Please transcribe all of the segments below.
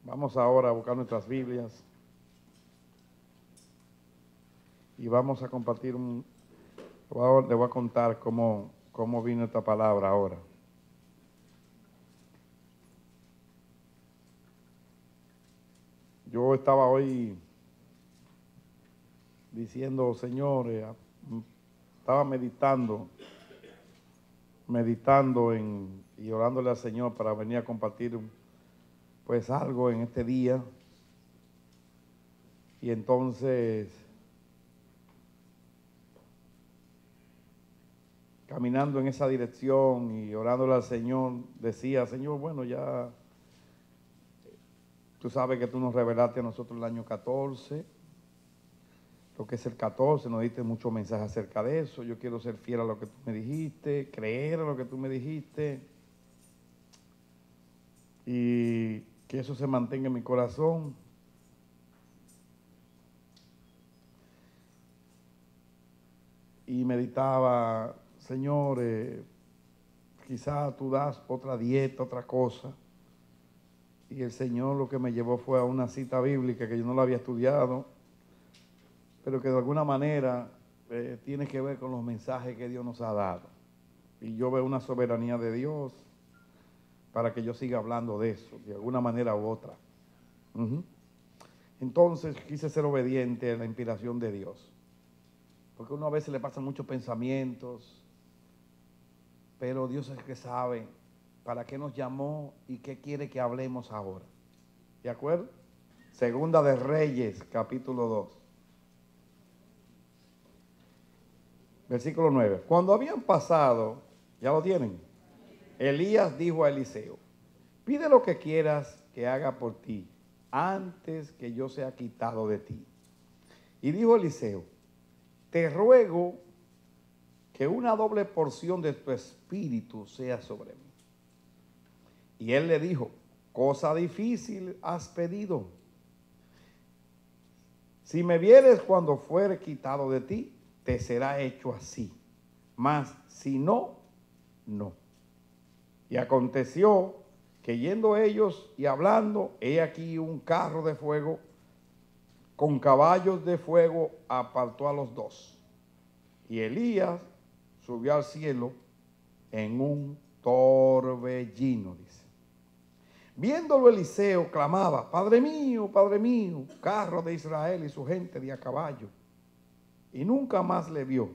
Vamos ahora a buscar nuestras Biblias y vamos a compartir le voy a contar cómo vino esta palabra ahora. Yo estaba hoy diciendo, Señor, estaba meditando y orándole al Señor para venir a compartir pues algo en este día. Y entonces, caminando en esa dirección y orándole al Señor, decía, Señor, bueno, ya tú sabes que tú nos revelaste a nosotros el año 14, lo que es el 14, nos diste muchos mensajes acerca de eso. Yo quiero ser fiel a lo que tú me dijiste, creer a lo que tú me dijiste y que eso se mantenga en mi corazón. Y meditaba, Señor, quizá tú das otra dieta, otra cosa. Y el Señor lo que me llevó fue a una cita bíblica que yo no la había estudiado, pero que de alguna manera tiene que ver con los mensajes que Dios nos ha dado. Y yo veo una soberanía de Dios para que yo siga hablando de eso, de alguna manera u otra. Entonces quise ser obediente a la inspiración de Dios. Porque uno a veces le pasan muchos pensamientos, pero Dios es el que sabe para qué nos llamó y qué quiere que hablemos ahora. ¿De acuerdo? Segunda de Reyes, capítulo 2. Versículo 9. Cuando habían pasado, ¿ya lo tienen? Elías dijo a Eliseo, pide lo que quieras que haga por ti, antes que yo sea quitado de ti. Y dijo Eliseo, te ruego que una doble porción de tu espíritu sea sobre mí. Y él le dijo, cosa difícil has pedido. Si me vieres cuando fuere quitado de ti, te será hecho así. Mas si no, no. Y aconteció que yendo ellos y hablando, he aquí un carro de fuego con caballos de fuego apartó a los dos. Y Elías subió al cielo en un torbellino, dice. Viéndolo Eliseo clamaba, Padre mío, carro de Israel y su gente de a caballo. Y nunca más le vio.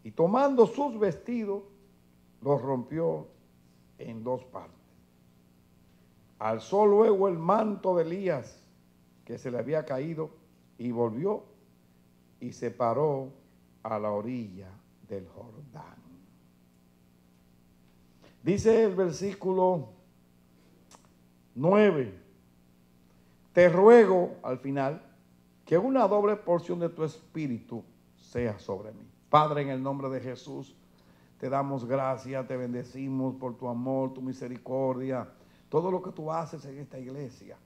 Y tomando sus vestidos, los rompió en dos partes. Alzó luego el manto de Elías, que se le había caído, y volvió y se paró a la orilla del Jordán. Dice el versículo 9, te ruego al final que una doble porción de tu espíritu sea sobre mí. Padre, en el nombre de Jesús, te damos gracias, te bendecimos por tu amor, tu misericordia, todo lo que tú haces en esta iglesia,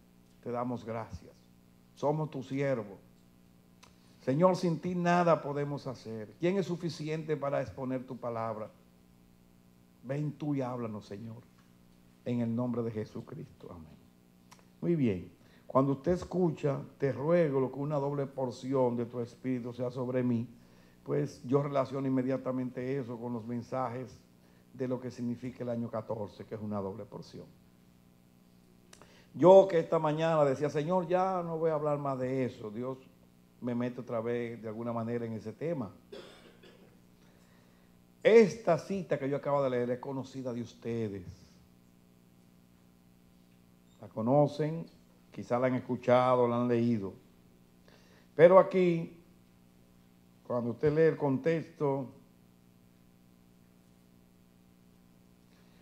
te damos gracias. Somos tus siervos. Señor, sin ti nada podemos hacer. ¿Quién es suficiente para exponer tu palabra? Ven tú y háblanos, Señor, en el nombre de Jesucristo. Amén. Muy bien. Cuando usted escucha, te ruego lo que una doble porción de tu espíritu sea sobre mí, pues yo relaciono inmediatamente eso con los mensajes de lo que significa el año 14, que es una doble porción. Yo que esta mañana decía, Señor, ya no voy a hablar más de eso. Dios me mete otra vez de alguna manera en ese tema. Esta cita que yo acabo de leer es conocida de ustedes. La conocen, quizá la han escuchado, la han leído. Pero aquí, cuando usted lee el contexto,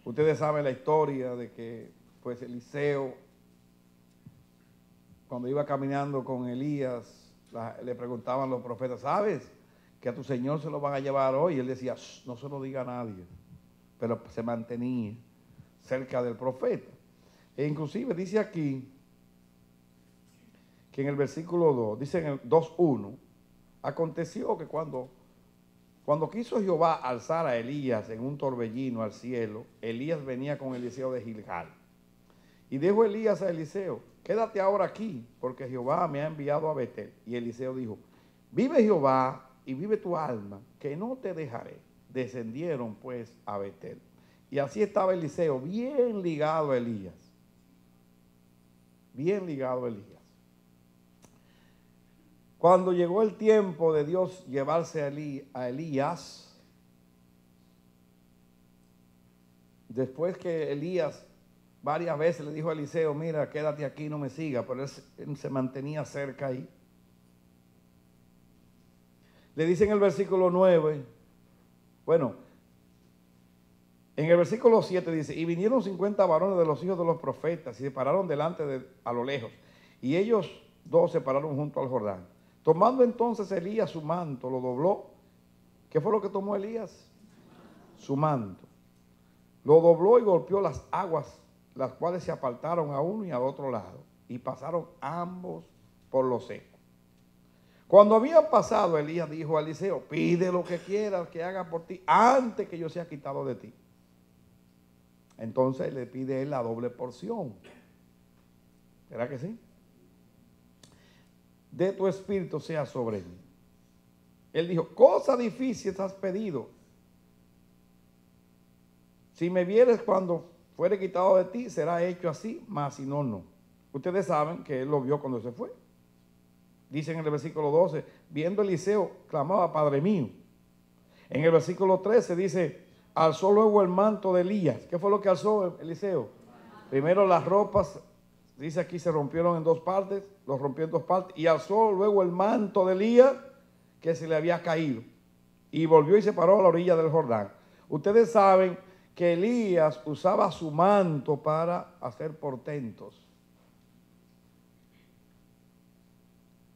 ustedes saben la historia de que pues Eliseo, cuando iba caminando con Elías, le preguntaban los profetas, ¿sabes que a tu Señor se lo van a llevar hoy? Y él decía, no se lo diga a nadie, pero se mantenía cerca del profeta. E inclusive dice aquí, que en el versículo 2, dice en el 2:1, aconteció que cuando quiso Jehová alzar a Elías en un torbellino al cielo, Elías venía con Eliseo de Gilgal. Y dijo Elías a Eliseo, quédate ahora aquí, porque Jehová me ha enviado a Betel. Y Eliseo dijo, vive Jehová y vive tu alma, que no te dejaré. Descendieron pues a Betel. Y así estaba Eliseo, bien ligado a Elías. Bien ligado a Elías. Cuando llegó el tiempo de Dios llevarse a Elías, después que Elías varias veces le dijo a Eliseo, mira, quédate aquí, no me siga, pero él se mantenía cerca ahí. Le dice en el versículo 9, bueno, en el versículo 7 dice, y vinieron 50 varones de los hijos de los profetas y se pararon delante a lo lejos, y ellos dos se pararon junto al Jordán. Tomando entonces Elías su manto, lo dobló. ¿Qué fue lo que tomó Elías? Su manto. Lo dobló y golpeó las aguas, las cuales se apartaron a uno y al otro lado, y pasaron ambos por lo seco. Cuando habían pasado, Elías dijo a Eliseo, pide lo que quieras que haga por ti antes que yo sea quitado de ti. Entonces le pide él la doble porción. ¿Será que sí? De tu espíritu sea sobre mí. Él dijo, cosa difícil has pedido. Si me vieres cuando fuere quitado de ti, será hecho así, mas si no, no. Ustedes saben que él lo vio cuando se fue. Dice en el versículo 12, viendo Eliseo, clamaba, Padre mío. En el versículo 13 dice, alzó luego el manto de Elías. ¿Qué fue lo que alzó Eliseo? Primero las ropas, dice aquí, se rompieron en dos partes, los rompió en dos partes, y alzó luego el manto de Elías que se le había caído. Y volvió y se paró a la orilla del Jordán. Ustedes saben que Elías usaba su manto para hacer portentos.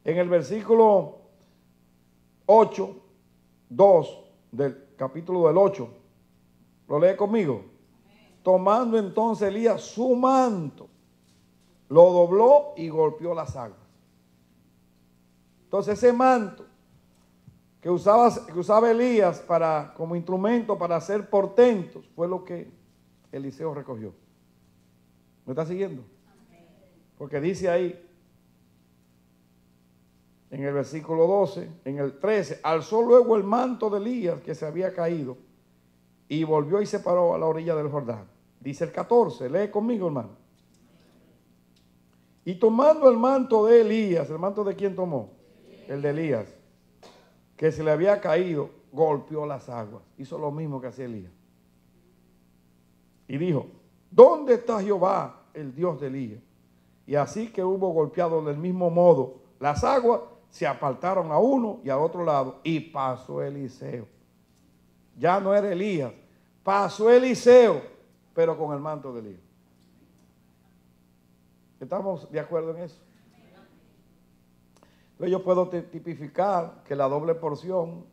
En el versículo 8, 2 del capítulo del 8, ¿lo lee conmigo? Tomando entonces Elías su manto, lo dobló y golpeó las aguas. Entonces ese manto que usaba Elías como instrumento para hacer portentos fue lo que Eliseo recogió. ¿Me está siguiendo? Porque dice ahí, en el versículo 12, en el 13, alzó luego el manto de Elías que se había caído y volvió y se paró a la orilla del Jordán. Dice el 14, lee conmigo, hermano. Y tomando el manto de Elías, ¿el manto de quién tomó? El de Elías, que se le había caído, golpeó las aguas. Hizo lo mismo que hacía Elías. Y dijo, ¿dónde está Jehová, el Dios de Elías? Y así que hubo golpeado del mismo modo las aguas, se apartaron a uno y a otro lado, y pasó Eliseo. Ya no era Elías, pasó Eliseo, pero con el manto de Elías. ¿Estamos de acuerdo en eso? Entonces yo puedo tipificar que la doble porción,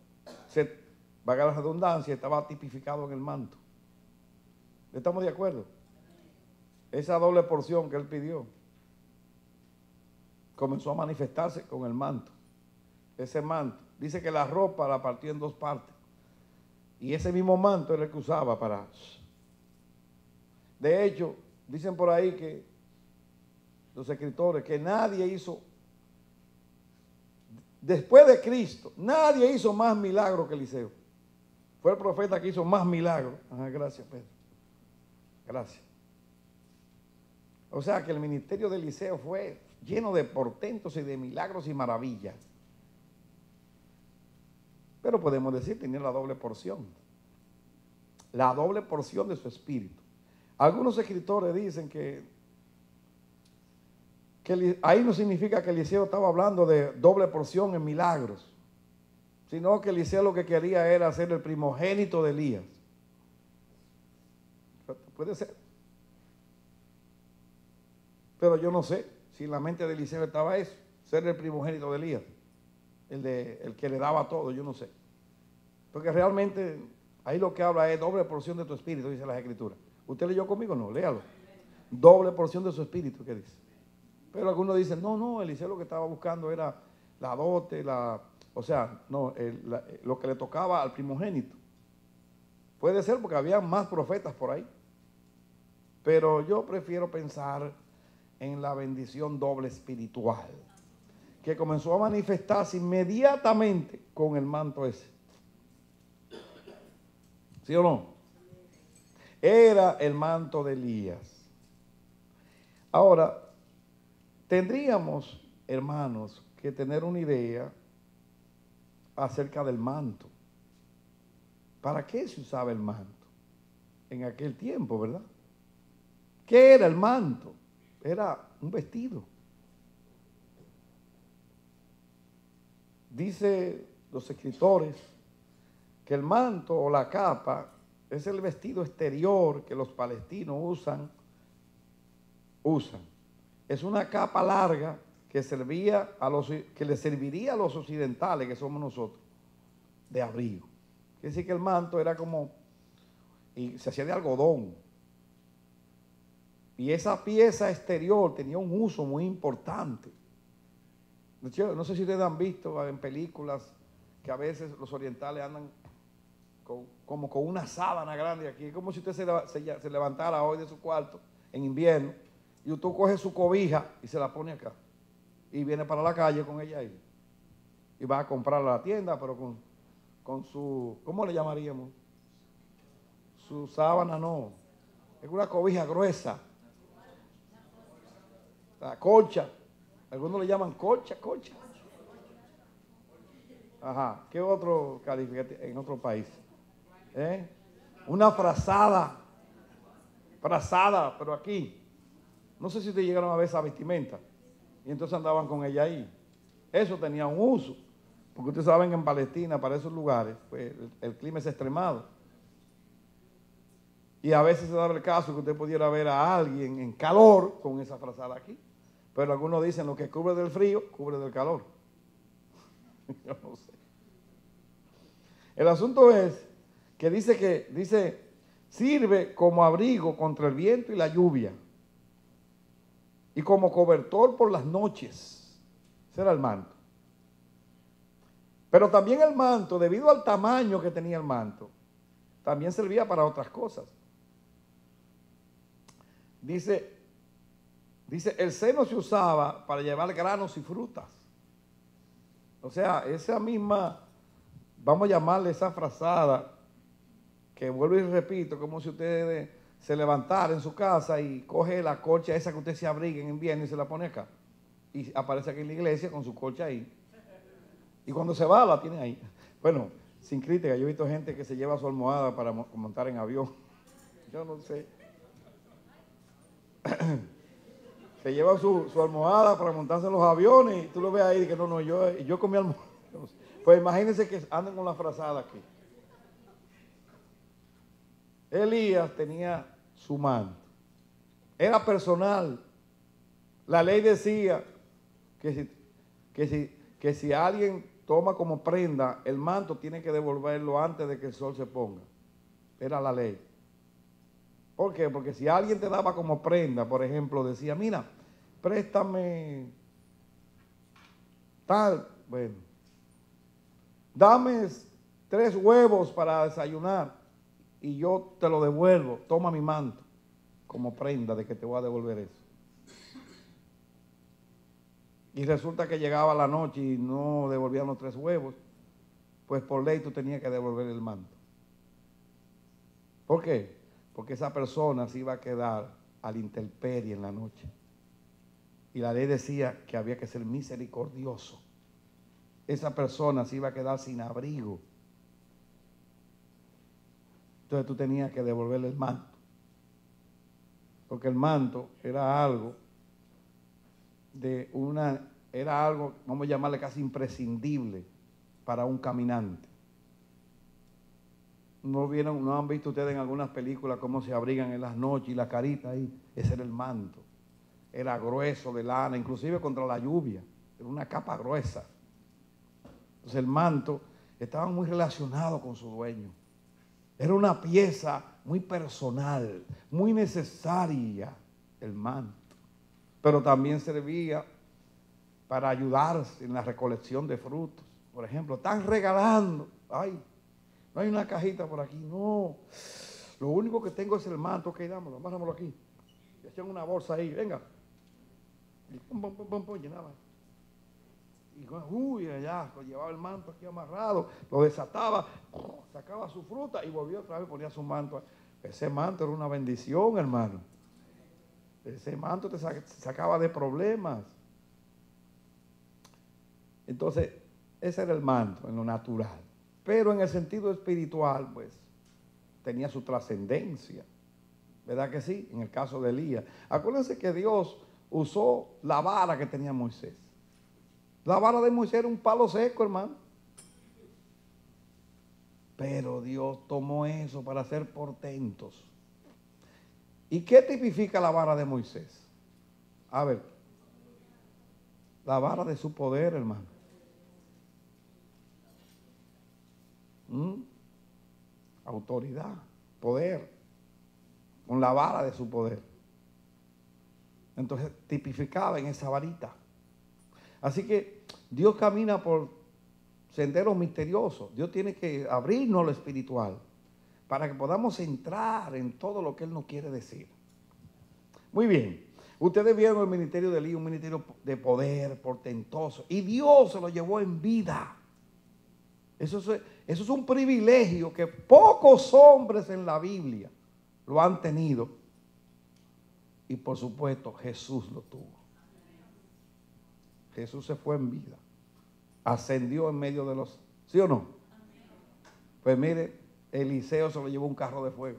valga la redundancia, estaba tipificado en el manto. ¿Estamos de acuerdo? Esa doble porción que él pidió comenzó a manifestarse con el manto. Ese manto, dice que la ropa la partió en dos partes. Y ese mismo manto era el que usaba para... De hecho, dicen por ahí que los escritores, que nadie hizo, después de Cristo, nadie hizo más milagros que Eliseo. Fue el profeta que hizo más milagros. Ajá, gracias, Pedro. Gracias. O sea que el ministerio de Eliseo fue lleno de portentos y de milagros y maravillas. Pero podemos decir, tenía la doble porción. La doble porción de su espíritu. Algunos escritores dicen que ahí no significa que Eliseo estaba hablando de doble porción en milagros, sino que Eliseo lo que quería era ser el primogénito de Elías. Puede ser. Pero yo no sé si en la mente de Eliseo estaba eso, ser el primogénito de Elías, el que le daba todo, yo no sé. Porque realmente ahí lo que habla es doble porción de tu espíritu, dice las escrituras. ¿Usted leyó conmigo? No, léalo. Doble porción de su espíritu, ¿qué dice? Pero algunos dicen, no, Eliseo lo que estaba buscando era la dote, lo que le tocaba al primogénito. Puede ser porque había más profetas por ahí. Pero yo prefiero pensar en la bendición doble espiritual, que comenzó a manifestarse inmediatamente con el manto ese. ¿Sí o no? Era el manto de Elías. Ahora, tendríamos, hermanos, que tener una idea acerca del manto. ¿Para qué se usaba el manto en aquel tiempo, verdad? ¿Qué era el manto? Era un vestido. Dice los escritores que el manto o la capa es el vestido exterior que los palestinos usan. Es una capa larga que le serviría a los occidentales, que somos nosotros, de abrigo. Quiere decir que el manto era como, y se hacía de algodón. Y esa pieza exterior tenía un uso muy importante. No sé si ustedes han visto en películas que a veces los orientales andan como con una sábana grande aquí. Es como si usted se levantara hoy de su cuarto en invierno y usted coge su cobija y se la pone acá. Y viene para la calle con ella ahí. Y va a comprarla a la tienda, pero con su, ¿cómo le llamaríamos? Su sábana no. Es una cobija gruesa. La colcha. Algunos le llaman colcha. Ajá. ¿Qué otro calificativo en otro país? Una frazada, pero aquí. No sé si ustedes llegaron a ver esa vestimenta. Y entonces andaban con ella ahí. Eso tenía un uso. Porque ustedes saben que en Palestina, para esos lugares, pues, el clima es extremado. Y a veces se daba el caso que usted pudiera ver a alguien en calor con esa frazada aquí. Pero algunos dicen lo que cubre del frío, cubre del calor. Yo no sé. El asunto es que dice, sirve como abrigo contra el viento y la lluvia. Y como cobertor por las noches. Ese era el manto. Pero también el manto, debido al tamaño que tenía el manto, también servía para otras cosas. Dice, el seno se usaba para llevar granos y frutas. O sea, esa misma, vamos a llamarle esa frazada, que vuelvo y repito, como si usted se levantara en su casa y coge la colcha esa que usted se abriga en invierno y se la pone acá. Y aparece aquí en la iglesia con su colcha ahí. Y cuando se va, la tiene ahí. Bueno, sin crítica, yo he visto gente que se lleva su almohada para montar en avión. Yo no sé. Se lleva su almohada para montarse en los aviones y tú lo ves ahí y que no, yo con mi almohada. Pues imagínense que andan con la frazada aquí. Elías tenía su manto. Era personal. La ley decía que si alguien toma como prenda el manto, tiene que devolverlo antes de que el sol se ponga. Era la ley. ¿Por qué? Porque si alguien te daba como prenda, por ejemplo, decía, mira, préstame tal, bueno, dame 3 huevos para desayunar y yo te lo devuelvo, toma mi manto como prenda de que te voy a devolver eso. Y resulta que llegaba la noche y no devolvían los 3 huevos, pues por ley tú tenías que devolver el manto. ¿Por qué? Porque esa persona se iba a quedar a la intemperie en la noche. Y la ley decía que había que ser misericordioso. Esa persona se iba a quedar sin abrigo. Entonces tú tenías que devolverle el manto. Porque el manto era algo, vamos a llamarle casi imprescindible para un caminante. ¿No han visto ustedes en algunas películas cómo se abrigan en las noches y la carita ahí? Ese era el manto. Era grueso de lana, inclusive contra la lluvia. Era una capa gruesa. Entonces el manto estaba muy relacionado con su dueño. Era una pieza muy personal, muy necesaria, el manto. Pero también servía para ayudarse en la recolección de frutos. Por ejemplo, están regalando. Ay, no hay una cajita por aquí. No. Lo único que tengo es el manto. Ok, dámoslo, amáramoslo aquí. Y echan una bolsa ahí. Venga. pum, pum, pum, pum, pum, llenaba. Y uy, allá, llevaba el manto aquí amarrado, lo desataba, sacaba su fruta y volvía otra vez, ponía su manto. Ese manto era una bendición, hermano. Ese manto te sacaba de problemas. Entonces, ese era el manto en lo natural. Pero en el sentido espiritual, pues, tenía su trascendencia. ¿Verdad que sí? En el caso de Elías. Acuérdense que Dios usó la vara que tenía Moisés. La vara de Moisés era un palo seco, hermano. Pero Dios tomó eso para hacer portentos. ¿Y qué tipifica la vara de Moisés? A ver, la vara de su poder, hermano. Autoridad, poder, con la vara de su poder. Entonces tipificaba en esa varita. Así que Dios camina por senderos misteriosos. Dios tiene que abrirnos lo espiritual para que podamos entrar en todo lo que Él nos quiere decir. Muy bien. Ustedes vieron el ministerio de Elías, un ministerio de poder, portentoso. Y Dios se lo llevó en vida. Eso es un privilegio que pocos hombres en la Biblia lo han tenido. Y por supuesto Jesús lo tuvo. Jesús se fue en vida. Ascendió en medio de los... ¿Sí o no? Pues mire, Eliseo se lo llevó un carro de fuego.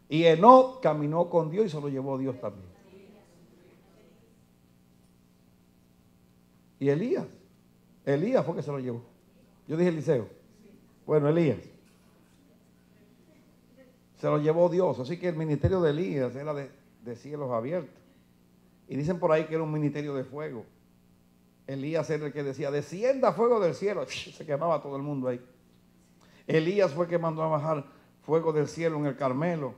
Y Enoc caminó con Dios y se lo llevó Dios también. Y Elías fue que se lo llevó. Yo dije Eliseo. Bueno, Elías. Se lo llevó Dios. Así que el ministerio de Elías era de cielos abiertos. Y dicen por ahí que era un ministerio de fuego. Elías era el que decía, descienda fuego del cielo. Se quemaba todo el mundo ahí. Elías fue el que mandó a bajar fuego del cielo en el Carmelo.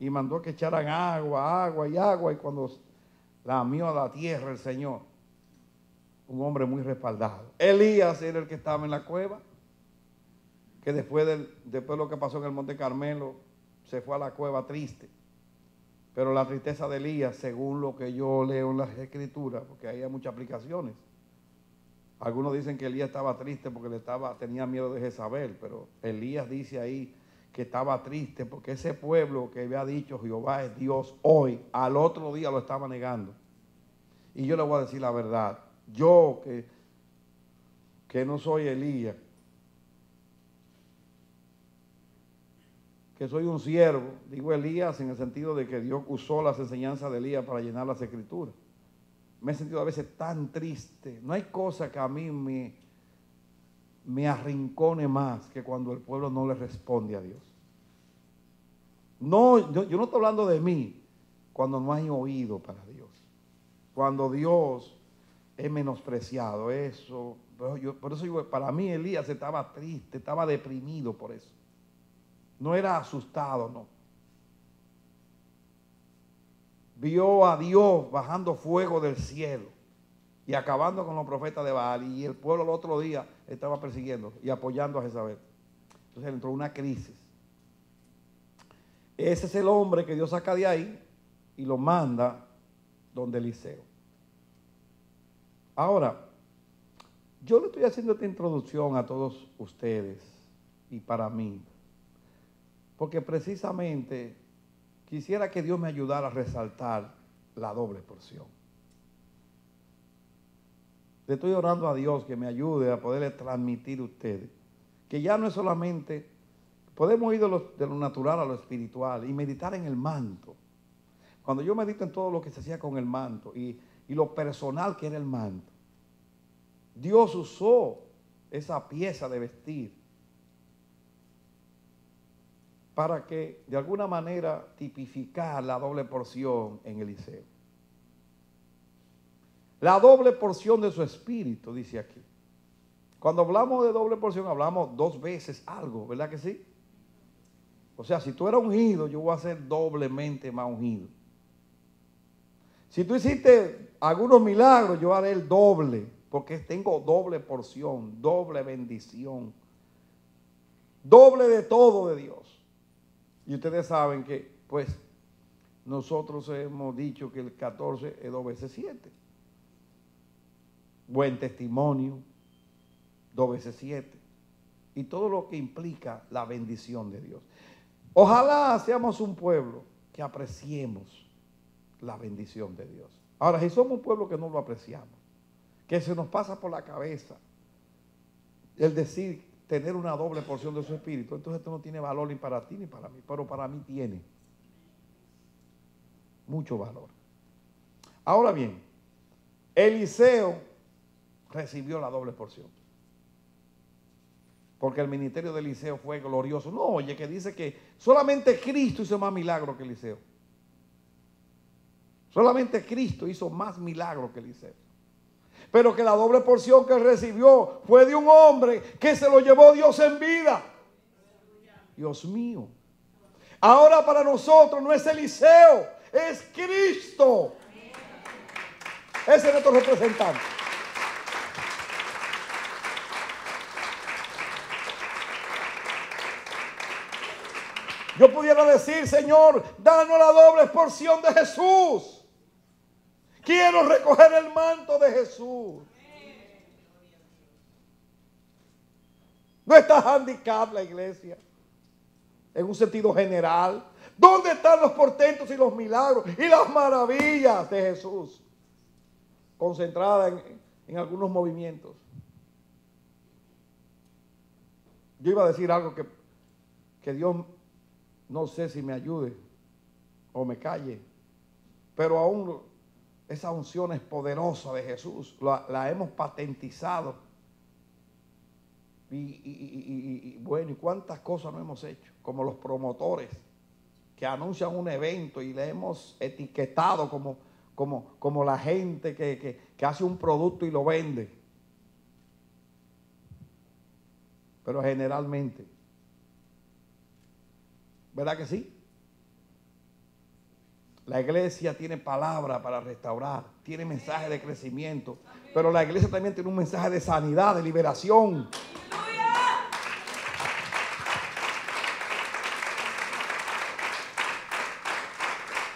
Y mandó que echaran agua. Y cuando lamió a la tierra el Señor, un hombre muy respaldado. Elías era el que estaba en la cueva, que después de lo que pasó en el Monte Carmelo, se fue a la cueva triste. Pero la tristeza de Elías, según lo que yo leo en las Escrituras, porque ahí hay muchas aplicaciones. Algunos dicen que Elías estaba triste porque tenía miedo de Jezabel, pero Elías dice ahí que estaba triste porque ese pueblo que había dicho Jehová es Dios hoy, al otro día lo estaba negando. Y yo le voy a decir la verdad. Yo que no soy Elías, que soy un siervo, digo Elías en el sentido de que Dios usó las enseñanzas de Elías para llenar las Escrituras. Me he sentido a veces tan triste. No hay cosa que a mí me arrincone más que cuando el pueblo no le responde a Dios. No, yo no estoy hablando de mí, cuando no hay oído para Dios. Cuando Dios es menospreciado, eso. Por eso digo, para mí Elías estaba triste, estaba deprimido por eso. No era asustado, no. Vio a Dios bajando fuego del cielo y acabando con los profetas de Baal. Y el pueblo el otro día estaba persiguiendo y apoyando a Jezabel. Entonces entró una crisis. Ese es el hombre que Dios saca de ahí y lo manda donde Eliseo. Ahora, yo le estoy haciendo esta introducción a todos ustedes y para mí, porque precisamente quisiera que Dios me ayudara a resaltar la doble porción. Le estoy orando a Dios que me ayude a poderle transmitir a ustedes que ya no es solamente, podemos ir de lo natural a lo espiritual y meditar en el manto. Cuando yo medito en todo lo que se hacía con el manto y lo personal que era el manto, Dios usó esa pieza de vestir para que de alguna manera tipificar la doble porción en Eliseo. La doble porción de su espíritu, dice aquí. Cuando hablamos de doble porción, hablamos dos veces algo, ¿verdad que sí? O sea, si tú eras ungido, yo voy a ser doblemente más ungido. Si tú hiciste algunos milagros, yo haré el doble, porque tengo doble porción, doble bendición, doble de todo de Dios. Y ustedes saben que, pues, nosotros hemos dicho que el 14 es 2 veces 7. Buen testimonio, 2 veces 7. Y todo lo que implica la bendición de Dios. Ojalá seamos un pueblo que apreciemos la bendición de Dios. Ahora, si somos un pueblo que no lo apreciamos, que se nos pasa por la cabeza el decir tener una doble porción de su espíritu, entonces esto no tiene valor ni para ti ni para mí, pero para mí tiene mucho valor. Ahora bien, Eliseo recibió la doble porción, porque el ministerio de Eliseo fue glorioso. No, oye, que dice que solamente Cristo hizo más milagros que Eliseo. Solamente Cristo hizo más milagros que Eliseo. Pero que la doble porción que él recibió fue de un hombre que se lo llevó Dios en vida. Dios mío. Ahora para nosotros no es Eliseo, es Cristo. Ese es nuestro representante. Yo pudiera decir, Señor, danos la doble porción de Jesús. Quiero recoger el manto de Jesús. No está handicap la iglesia, en un sentido general. ¿Dónde están los portentos y los milagros y las maravillas de Jesús? Concentradas en algunos movimientos. Yo iba a decir algo que Dios no sé si me ayude o me calle, pero aún esa unción es poderosa de Jesús, la hemos patentizado. Y bueno, ¿y cuántas cosas no hemos hecho? Como los promotores que anuncian un evento y le hemos etiquetado como la gente que hace un producto y lo vende. Pero generalmente, ¿verdad que sí? La iglesia tiene palabra para restaurar, tiene mensaje de crecimiento, pero la iglesia también tiene un mensaje de sanidad, de liberación.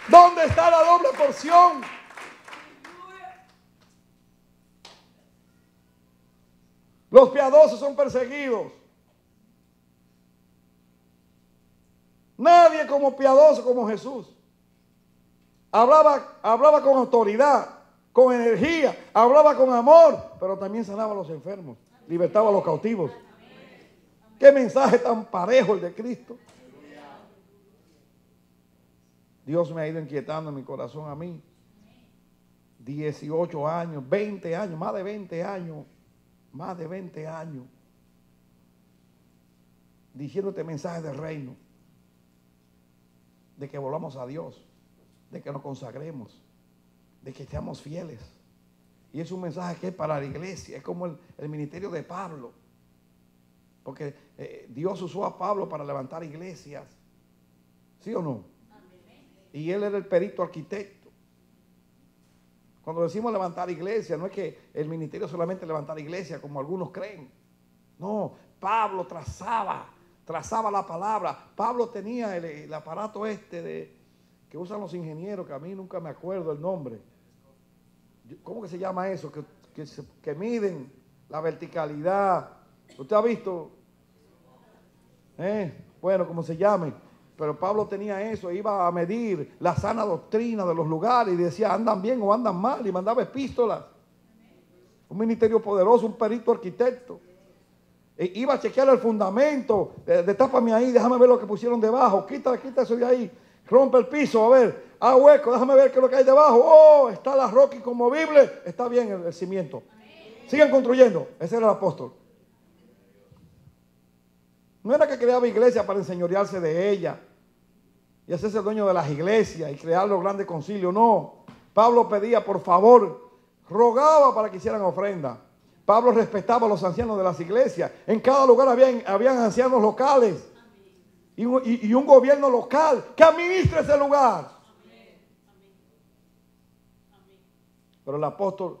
¿Dónde está la doble porción? Los piadosos son perseguidos. Nadie como piadoso como Jesús. Hablaba con autoridad, con energía, hablaba con amor, pero también sanaba a los enfermos, libertaba a los cautivos. Qué mensaje tan parejo el de Cristo. Dios me ha ido inquietando en mi corazón a mí. 18 años, 20 años, más de 20 años, diciéndote mensajes del reino, de que volvamos a Dios, de que nos consagremos, de que seamos fieles. Y es un mensaje que es para la iglesia, es como el ministerio de Pablo, porque Dios usó a Pablo para levantar iglesias, ¿sí o no? Y él era el perito arquitecto. Cuando decimos levantar iglesia, no es que el ministerio solamente levantar iglesia, como algunos creen. No, Pablo trazaba la palabra. Pablo tenía el aparato que usan los ingenieros, que a mí nunca me acuerdo el nombre. ¿Cómo que se llama eso? Que miden la verticalidad. ¿Usted ha visto? Bueno, como se llame. Pero Pablo tenía eso, iba a medir la sana doctrina de los lugares y decía, andan bien o andan mal, y mandaba epístolas. Un ministerio poderoso, un perito arquitecto. E iba a chequear el fundamento, destápame ahí, déjame ver lo que pusieron debajo, quita eso de ahí, rompe el piso, a ver, hueco, déjame ver qué es lo que hay debajo. Oh, está la roca inconmovible, está bien el cimiento. Sigan construyendo, ese era el apóstol. No era que creaba iglesia para enseñorearse de ella y hacerse el dueño de las iglesias y crear los grandes concilios, no. Pablo pedía por favor, rogaba para que hicieran ofrenda. Pablo respetaba a los ancianos de las iglesias. En cada lugar habían ancianos locales y un gobierno local que administre ese lugar. Pero el apóstol,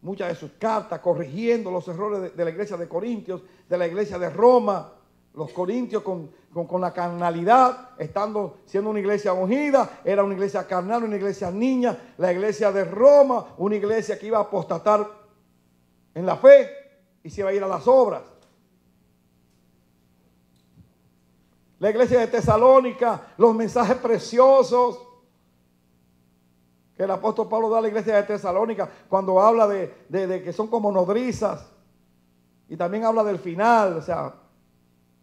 muchas de sus cartas corrigiendo los errores de la iglesia de Corintios, de la iglesia de Roma, Los corintios con la carnalidad, siendo una iglesia ungida, era una iglesia carnal, una iglesia niña. La iglesia de Roma, una iglesia que iba a apostatar en la fe y se iba a ir a las obras. La iglesia de Tesalónica, los mensajes preciosos que el apóstol Pablo da a la iglesia de Tesalónica cuando habla de que son como nodrizas. Y también habla del final, o sea,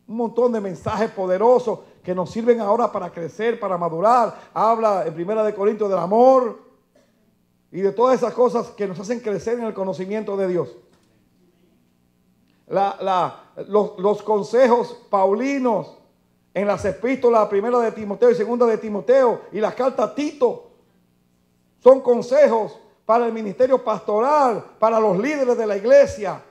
un montón de mensajes poderosos que nos sirven ahora para crecer, para madurar. Habla en 1 Corintios del amor y de todas esas cosas que nos hacen crecer en el conocimiento de Dios. Los consejos paulinos en las epístolas, 1 de Timoteo y 2 de Timoteo y las cartas a Tito, son consejos para el ministerio pastoral, para los líderes de la iglesia.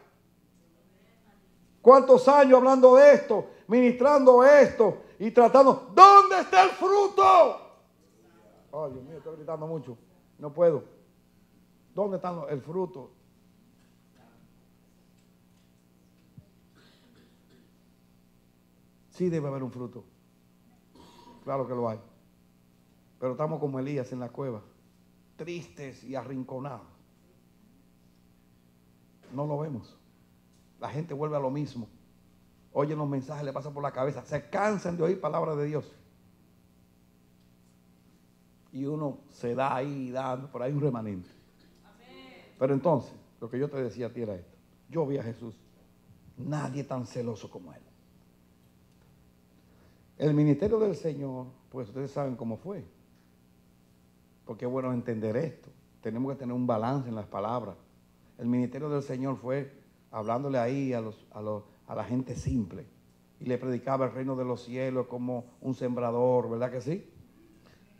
¿Cuántos años hablando de esto, ministrando esto y tratando? ¿Dónde está el fruto? Oh, Dios mío, estoy gritando mucho. No puedo. ¿Dónde está el fruto? Sí debe haber un fruto. Claro que lo hay. Pero estamos como Elías en la cueva, tristes y arrinconados. No lo vemos. La gente vuelve a lo mismo. Oyen los mensajes, le pasan por la cabeza. Se cansan de oír palabras de Dios. Y uno se da ahí dando, por ahí un remanente. Amén. Pero entonces, lo que yo te decía a ti era esto. Yo vi a Jesús. Nadie tan celoso como Él. El ministerio del Señor, pues ustedes saben cómo fue. Porque es bueno entender esto. Tenemos que tener un balance en las palabras. El ministerio del Señor fue hablándole ahí a la gente simple. Y le predicaba el reino de los cielos como un sembrador, ¿verdad que sí?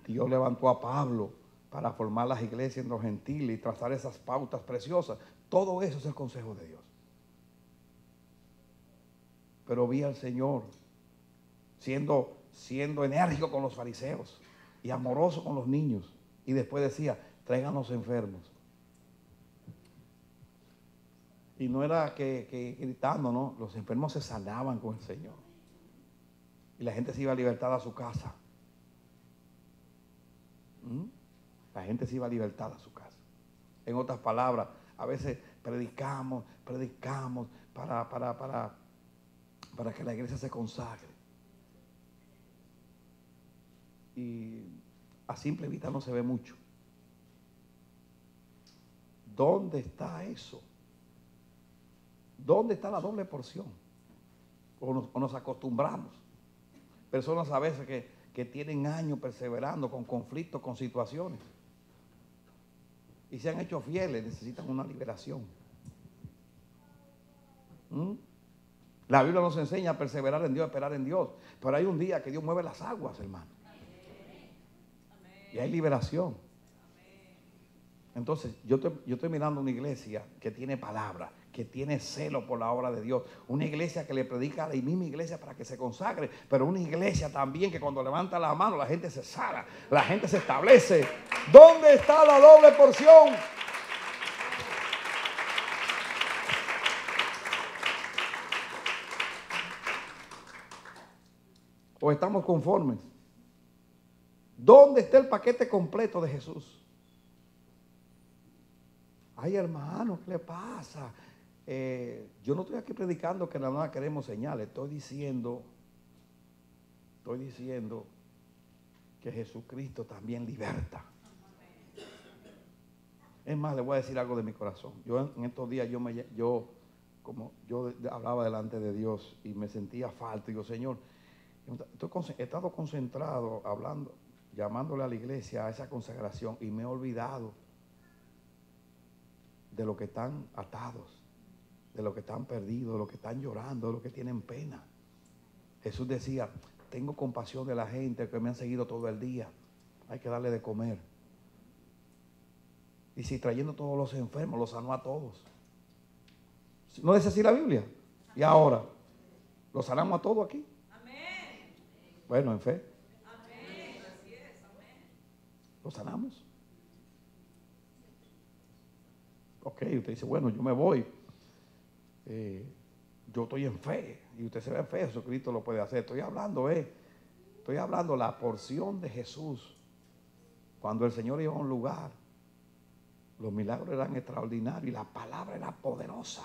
Dios levantó a Pablo para formar las iglesias en los gentiles y trazar esas pautas preciosas. Todo eso es el consejo de Dios. Pero vi al Señor siendo enérgico con los fariseos y amoroso con los niños. Y después decía, traigan los enfermos. Y no era que gritando, no. Los enfermos se sanaban con el Señor. Y la gente se iba libertada a su casa. La gente se iba libertada a su casa. En otras palabras, a veces predicamos para que la iglesia se consagre. Y a simple vista no se ve mucho. ¿Dónde está eso? ¿Dónde está la doble porción? O nos acostumbramos. Personas a veces que tienen años perseverando con conflictos, con situaciones. Y se han hecho fieles, necesitan una liberación. La Biblia nos enseña a perseverar en Dios, a esperar en Dios. Pero hay un día que Dios mueve las aguas, hermano. Y hay liberación. Entonces, yo estoy mirando una iglesia que tiene palabra, que tiene celo por la obra de Dios. Una iglesia que le predica a la misma iglesia para que se consagre. Pero una iglesia también que cuando levanta la mano la gente se sana, la gente se establece. ¿Dónde está la doble porción? ¿O estamos conformes? ¿Dónde está el paquete completo de Jesús? Ay, hermano, ¿qué le pasa? Yo no estoy aquí predicando que nada queremos señales. Estoy diciendo que Jesucristo también liberta. Es más, le voy a decir algo de mi corazón. Yo en estos días yo hablaba delante de Dios y me sentía falta. Digo, Señor, he estado concentrado hablando, llamándole a la iglesia a esa consagración y me he olvidado de los que están atados, de los que están perdidos, de los que están llorando, de los que tienen pena. Jesús decía, tengo compasión de la gente que me han seguido todo el día. Hay que darle de comer. Y si trayendo todos los enfermos, los sanó a todos. ¿No dice así la Biblia? Y ahora, ¿los sanamos a todos aquí? Amén. Bueno, en fe. Amén. Así es, amén. ¿Los sanamos? Ok, usted dice, bueno, yo me voy. yo estoy en fe. Y usted se ve en fe, Jesucristo lo puede hacer. Estoy hablando la porción de Jesús. Cuando el Señor iba a un lugar, los milagros eran extraordinarios y la palabra era poderosa.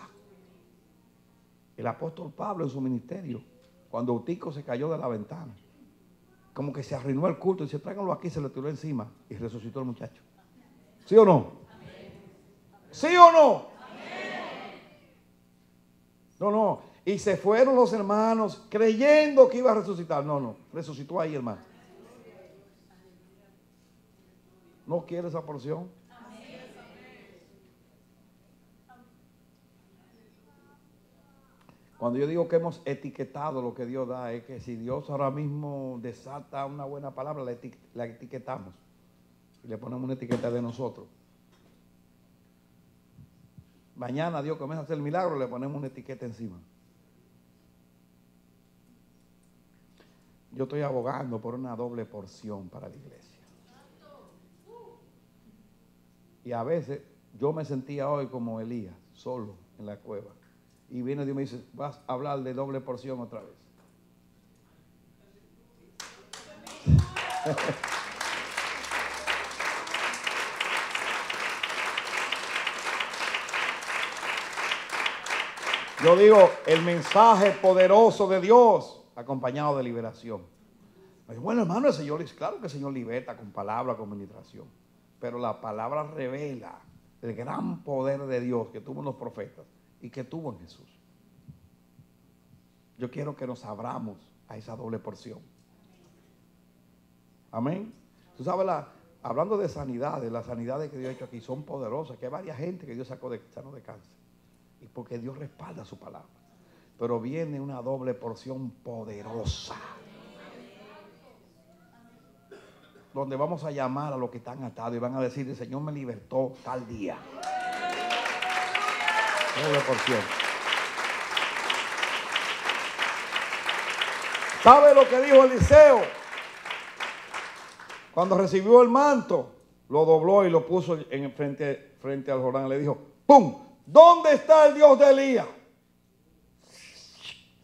El apóstol Pablo en su ministerio, cuando Eutico se cayó de la ventana, como que se arruinó el culto y dice, tráiganlo aquí, se le tiró encima y resucitó el muchacho. ¿Sí o no? ¿Sí o no? No. Y se fueron los hermanos creyendo que iba a resucitar. No. Resucitó ahí, hermano. ¿No quiere esa porción? Cuando yo digo que hemos etiquetado lo que Dios da, es que si Dios ahora mismo desata una buena palabra, la etiquetamos. Y le ponemos una etiqueta de nosotros. Mañana Dios comienza a hacer el milagro, le ponemos una etiqueta encima. Yo estoy abogando por una doble porción para la iglesia. Y a veces yo me sentía hoy como Elías, solo en la cueva. Y viene Dios y me dice, vas a hablar de doble porción otra vez. Yo digo, el mensaje poderoso de Dios acompañado de liberación. Bueno, hermano, el Señor dice, claro que el Señor liberta con palabra, con ministración. Pero la palabra revela el gran poder de Dios que tuvo en los profetas y que tuvo en Jesús. Yo quiero que nos abramos a esa doble porción. Amén. Tú sabes, hablando de sanidades, las sanidades que Dios ha hecho aquí son poderosas, que hay varias gente que Dios sacó sano de cáncer. Y porque Dios respalda su palabra. Pero viene una doble porción poderosa. Donde vamos a llamar a los que están atados y van a decir, el Señor me libertó tal día. Doble porción. ¿Sabe lo que dijo Eliseo? Cuando recibió el manto, lo dobló y lo puso frente al Jordán. Le dijo, ¡pum! ¿Dónde está el Dios de Elías?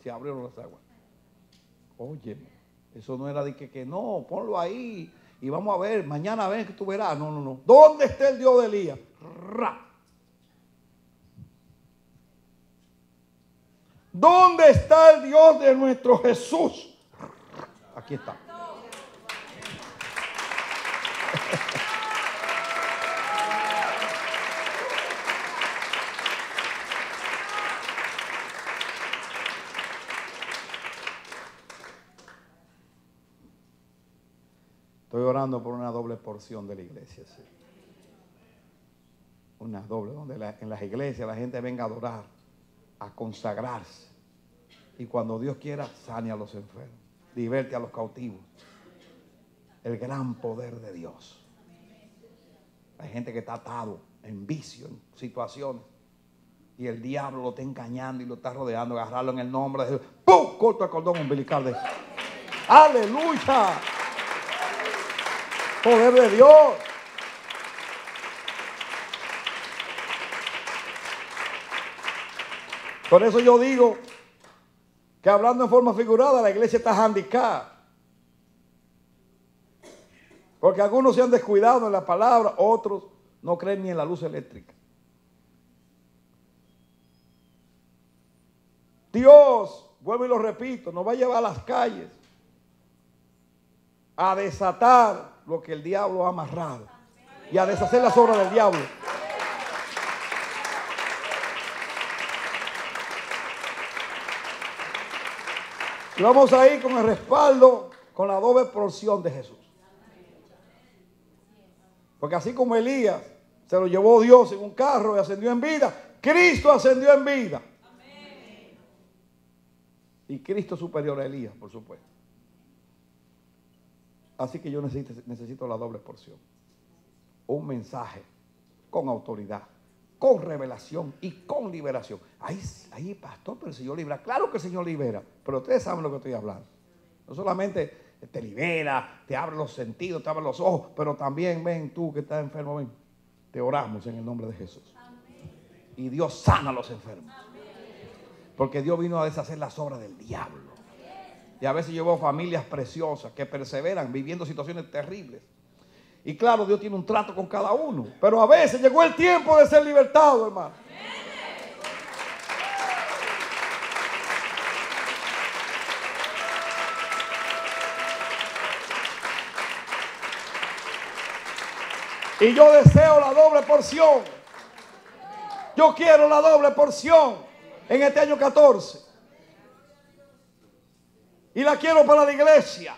Se abrieron las aguas. Oye, eso no era de que no, ponlo ahí y vamos a ver, mañana ven que tú verás. No. ¿Dónde está el Dios de Elías? ¡Ra! ¿Dónde está el Dios de nuestro Jesús? Aquí está. Estoy orando por una doble porción de la iglesia. ¿Sí? Una doble, donde en las iglesias la gente venga a adorar, a consagrarse. Y cuando Dios quiera, sane a los enfermos, liberte a los cautivos. El gran poder de Dios. Hay gente que está atado en vicio, en situaciones. Y el diablo lo está engañando y lo está rodeando. Agarrarlo en el nombre de Dios. ¡Pum! Corta el cordón umbilical de eso. ¡Aleluya! Poder de Dios. Por eso yo digo que hablando en forma figurada, la iglesia está handicada. Porque algunos se han descuidado en la palabra, otros no creen ni en la luz eléctrica. Dios, vuelvo y lo repito, nos va a llevar a las calles a desatar lo que el diablo ha amarrado y a deshacer las obras del diablo. Y vamos a ir con el respaldo, con la doble porción de Jesús. Porque así como Elías se lo llevó Dios en un carro y ascendió en vida, Cristo ascendió en vida. Y Cristo superior a Elías, por supuesto. Así que yo necesito la doble porción. Un mensaje con autoridad, con revelación y con liberación. Ahí, pastor, pero el Señor libera. Claro que el Señor libera, pero ustedes saben lo que estoy hablando. No solamente te libera, te abre los sentidos, te abre los ojos, pero también ven tú que estás enfermo, ven. Te oramos en el nombre de Jesús. Y Dios sana a los enfermos. Porque Dios vino a deshacer las obras del diablo. Y a veces yo veo familias preciosas que perseveran viviendo situaciones terribles. Y claro, Dios tiene un trato con cada uno. Pero a veces llegó el tiempo de ser libertado, hermano. Y yo deseo la doble porción. Yo quiero la doble porción en este año 14. Y la quiero para la iglesia.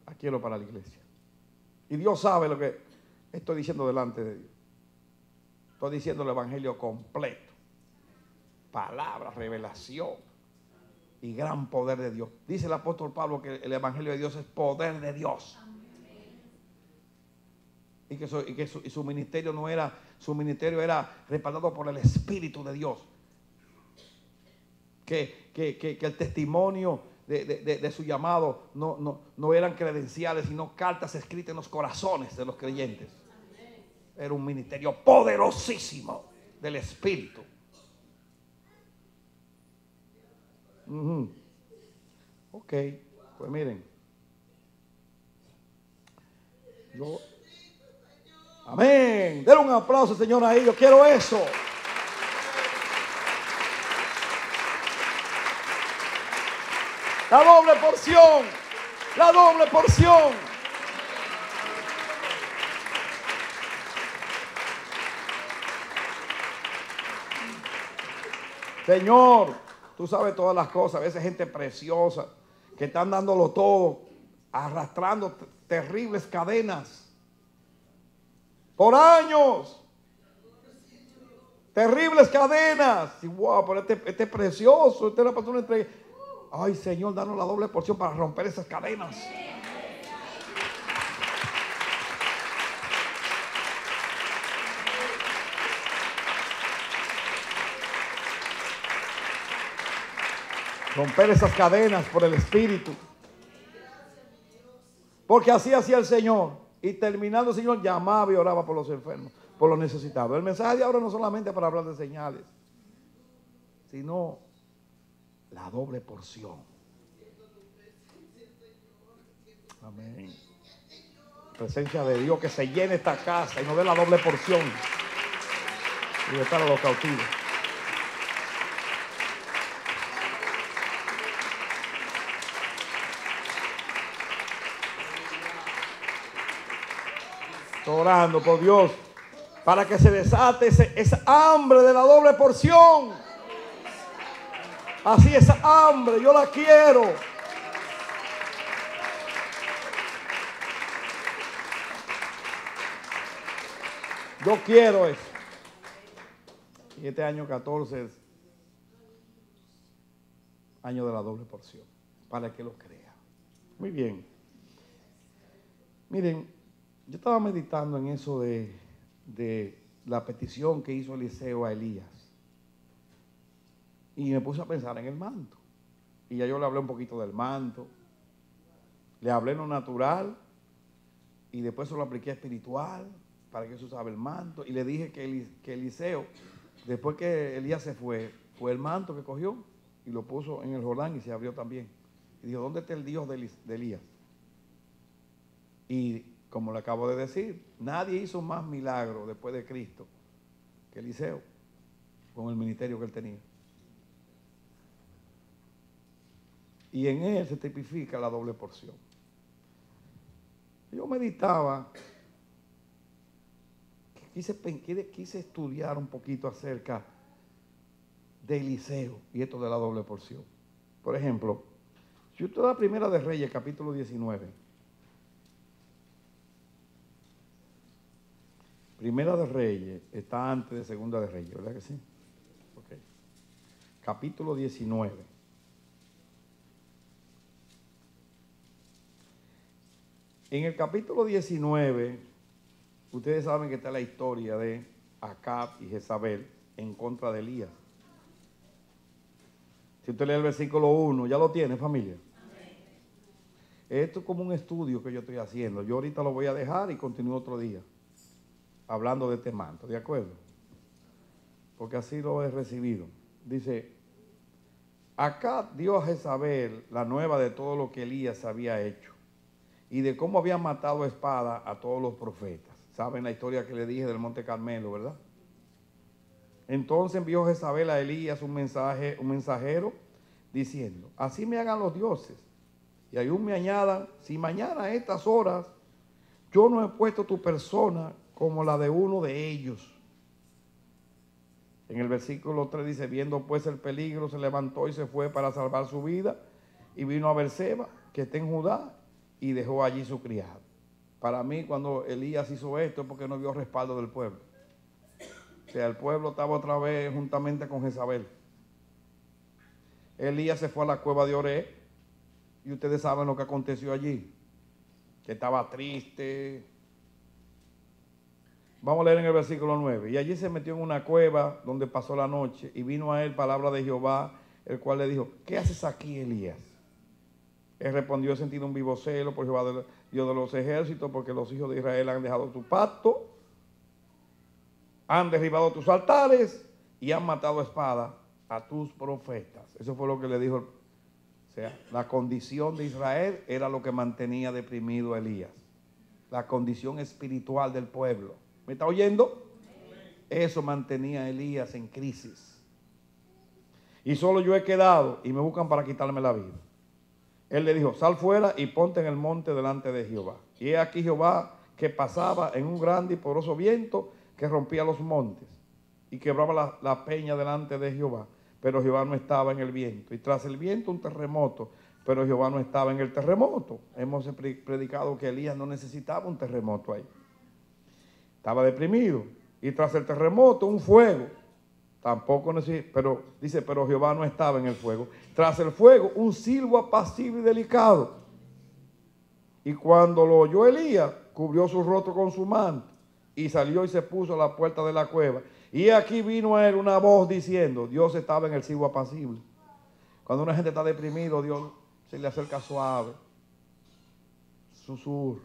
La quiero para la iglesia. Y Dios sabe lo que estoy diciendo delante de Dios. Estoy diciendo el evangelio completo. Palabra, revelación y gran poder de Dios. Dice el apóstol Pablo que el evangelio de Dios es poder de Dios. Y que su ministerio no era, su ministerio era respaldado por el Espíritu de Dios. Que el testimonio de su llamado no eran credenciales, sino cartas escritas en los corazones de los creyentes. Era un ministerio poderosísimo del Espíritu. Ok, pues miren. Amén. Denle un aplauso, Señor, ahí. Yo quiero eso. La doble porción. La doble porción. Señor, tú sabes todas las cosas. A veces gente preciosa que están dándolo todo, arrastrando terribles cadenas por años. Terribles cadenas. Y wow, pero este es precioso. Este es la persona entre... Ay, Señor, danos la doble porción para romper esas cadenas. Romper esas cadenas por el Espíritu. Porque así hacía el Señor. Y terminando el Señor llamaba y oraba por los enfermos, por los necesitados. El mensaje de ahora no solamente para hablar de señales, sino la doble porción. Amén. Presencia de Dios, que se llene esta casa y nos dé la doble porción. Libertar a los cautivos. Estoy orando por Dios para que se desate esa hambre de la doble porción. Así esa hambre, yo la quiero. Yo quiero eso. Y este año 14 es año de la doble porción, para que lo crea. Muy bien. Miren, yo estaba meditando en eso de la petición que hizo Eliseo a Elías. Y me puse a pensar en el manto. Y ya yo le hablé un poquito del manto. Le hablé en lo natural. Y después se lo apliqué espiritual, para que eso sabe el manto. Y le dije que Eliseo, después que Elías se fue el manto que cogió y lo puso en el Jordán y se abrió también. Y dijo, ¿dónde está el Dios de Elías? Y como le acabo de decir, nadie hizo más milagro después de Cristo que Eliseo, con el ministerio que él tenía. Y en él se tipifica la doble porción. Yo meditaba, quise estudiar un poquito acerca de Eliseo y esto de la doble porción. Por ejemplo, si usted va a Primera de Reyes, capítulo 19. Primera de Reyes está antes de Segunda de Reyes, ¿verdad que sí? Ok. Capítulo 19. En el capítulo 19, ustedes saben que está la historia de Acab y Jezabel en contra de Elías. Si usted lee el versículo 1, ¿ya lo tiene, familia? Amén. Esto es como un estudio que yo estoy haciendo. Yo ahorita lo voy a dejar y continúo otro día hablando de este manto, ¿de acuerdo? porque así lo he recibido. Dice, acá dio a Jezabel la nueva de todo lo que Elías había hecho y de cómo había matado a espada a todos los profetas. ¿Saben la historia que le dije del Monte Carmelo, verdad? Entonces envió Jezabel a Elías un mensajero diciendo, así me hagan los dioses y aún me añadan, si mañana a estas horas yo no he puesto tu persona como la de uno de ellos. En el versículo 3 dice, viendo pues el peligro, se levantó y se fue para salvar su vida y vino a Beerseba, que está en Judá, y dejó allí su criado. Para mí, cuando Elías hizo esto es porque no vio respaldo del pueblo. O sea, el pueblo estaba otra vez juntamente con Jezabel. Elías se fue a la cueva de Oré y ustedes saben lo que aconteció allí, que estaba triste. Vamos a leer en el versículo 9. Y allí se metió en una cueva donde pasó la noche y vino a él palabra de Jehová, el cual le dijo, ¿qué haces aquí, Elías? Él respondió, he sentido un vivo celo por Jehová, Dios de los ejércitos, porque los hijos de Israel han dejado tu pacto, han derribado tus altares y han matado a espada a tus profetas. Eso fue lo que le dijo. O sea, la condición de Israel era lo que mantenía deprimido a Elías. La condición espiritual del pueblo. ¿Me está oyendo? Eso mantenía a Elías en crisis. Y solo yo he quedado y me buscan para quitarme la vida. Él le dijo, sal fuera y ponte en el monte delante de Jehová. Y he aquí Jehová que pasaba en un grande y poderoso viento que rompía los montes y quebraba la peña delante de Jehová. Pero Jehová no estaba en el viento. Y tras el viento un terremoto, pero Jehová no estaba en el terremoto. Hemos predicado que Elías no necesitaba un terremoto ahí. Estaba deprimido. Y tras el terremoto un fuego. Tampoco necesitaba, pero dice, pero Jehová no estaba en el fuego. Tras el fuego un silbo apacible y delicado. Y cuando lo oyó Elías, cubrió su rostro con su manto y salió y se puso a la puerta de la cueva. Y aquí vino a él una voz diciendo, Dios estaba en el silbo apacible. Cuando una gente está deprimido, Dios se le acerca suave, susurro.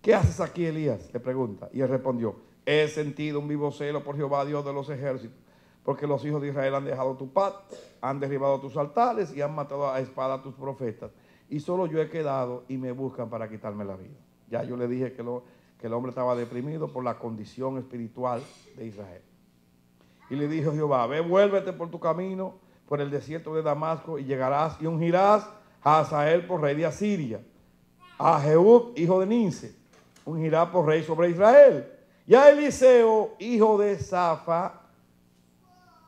¿Qué haces aquí, Elías? Le pregunta. Y él respondió, he sentido un vivo celo por Jehová, Dios de los ejércitos, porque los hijos de Israel han dejado tu pacto, han derribado tus altares y han matado a espada a tus profetas. Y solo yo he quedado y me buscan para quitarme la vida. Ya yo le dije que el hombre estaba deprimido por la condición espiritual de Israel. Y le dijo Jehová, ve, vuélvete por tu camino, por el desierto de Damasco, y llegarás y ungirás a Hazael por rey de Asiria, a Jehú, hijo de Ninse, ungirá por rey sobre Israel, y a Eliseo, hijo de Safa,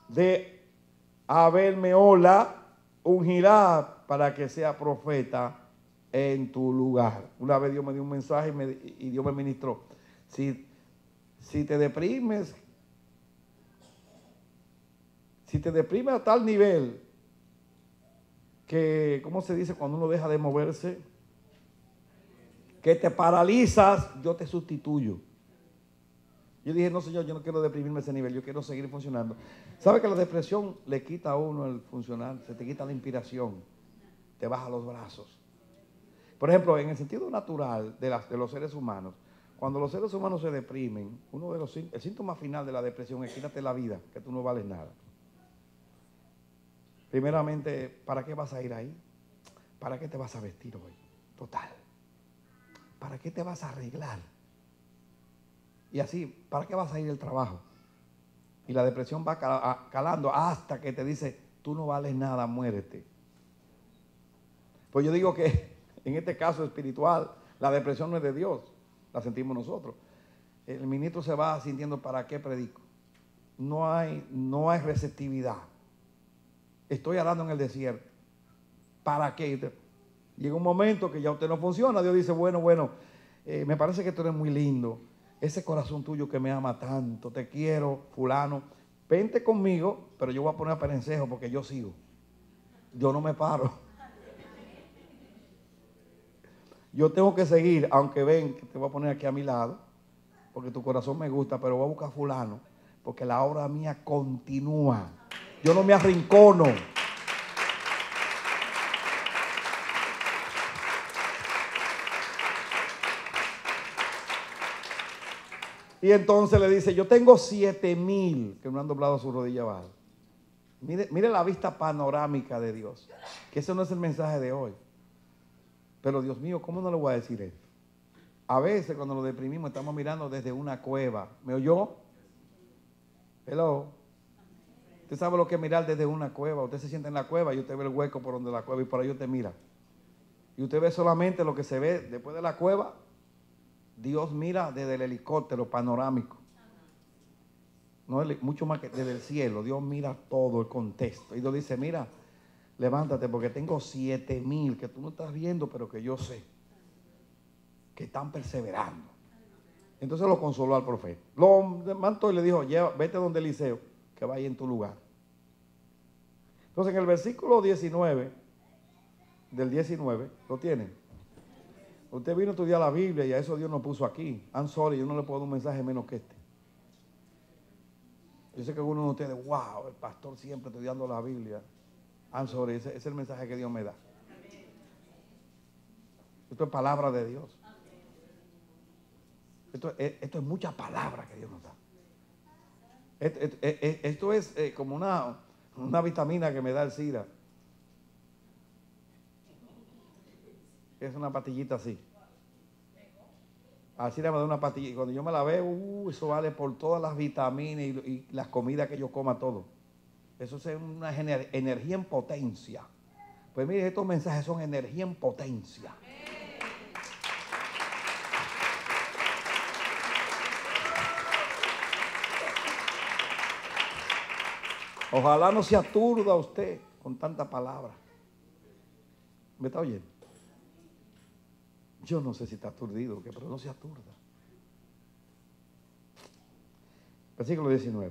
de Abel Meola, ungirá para que sea profeta en tu lugar. Una vez Dios me dio un mensaje y Dios me ministró. Si te deprimes, a tal nivel que, ¿cómo se dice cuando uno deja de moverse? Que te paralizas, yo te sustituyo. Yo dije, no Señor, yo no quiero deprimirme a ese nivel, yo quiero seguir funcionando. ¿Sabe que la depresión le quita a uno el funcionar? Se te quita la inspiración, te baja los brazos. Por ejemplo, en el sentido natural de los seres humanos, cuando los seres humanos se deprimen, el síntoma final de la depresión es quítate la vida, que tú no vales nada. Primeramente, ¿para qué vas a ir ahí? ¿Para qué te vas a vestir hoy? Total. ¿Para qué te vas a arreglar? Y así, ¿para qué vas a ir al trabajo? Y la depresión va calando hasta que te dice, tú no vales nada, muérete. Pues yo digo que en este caso espiritual, la depresión no es de Dios, la sentimos nosotros. El ministro se va sintiendo, ¿para qué predico? No hay receptividad. Estoy hablando en el desierto. ¿Para qué? Llega un momento que ya usted no funciona. Dios dice, bueno, me parece que tú eres muy lindo. Ese corazón tuyo que me ama tanto, te quiero, fulano. Vente conmigo, pero yo voy a poner a perencejo porque yo sigo. Yo no me paro. Yo tengo que seguir, aunque ven que te voy a poner aquí a mi lado, porque tu corazón me gusta, pero voy a buscar a fulano, porque la obra mía continúa. Yo no me arrincono. Y entonces le dice, yo tengo 7,000 que no han doblado su rodilla abajo. Mire la vista panorámica de Dios. Que ese no es el mensaje de hoy. Pero Dios mío, ¿cómo no le voy a decir esto? A veces cuando nos deprimimos estamos mirando desde una cueva. ¿Me oyó? Hello. Usted sabe lo que es mirar desde una cueva. Usted se siente en la cueva y usted ve el hueco por donde la cueva y por ahí usted mira. Y usted ve solamente lo que se ve después de la cueva. Dios mira desde el helicóptero panorámico. No, mucho más que desde el cielo. Dios mira todo el contexto. Y Dios dice, mira, levántate porque tengo 7,000 que tú no estás viendo, pero que yo sé que están perseverando. Entonces lo consoló al profeta. Lo mandó y le dijo, vete donde Eliseo, que vaya en tu lugar. Entonces en el versículo 19, del 19, ¿lo tienen? Usted vino a estudiar la Biblia y a eso Dios nos puso aquí. I'm sorry, yo no le puedo dar un mensaje menos que este. Yo sé que algunos de ustedes, wow, el pastor siempre estudiando la Biblia. I'm sorry, ese es el mensaje que Dios me da. Esto es palabra de Dios. Esto es mucha palabra que Dios nos da. Esto es como una vitamina que me da el SIDA. Es una pastillita así. Así me da una pastilla. Y cuando yo me la veo, eso vale por todas las vitaminas y las comidas que yo coma, todo. Eso es una energía en potencia. Pues mire, estos mensajes son energía en potencia. Ojalá no se aturda usted con tanta palabra. ¿Me está oyendo? Yo no sé si está aturdido, pero no se aturda. Versículo 19.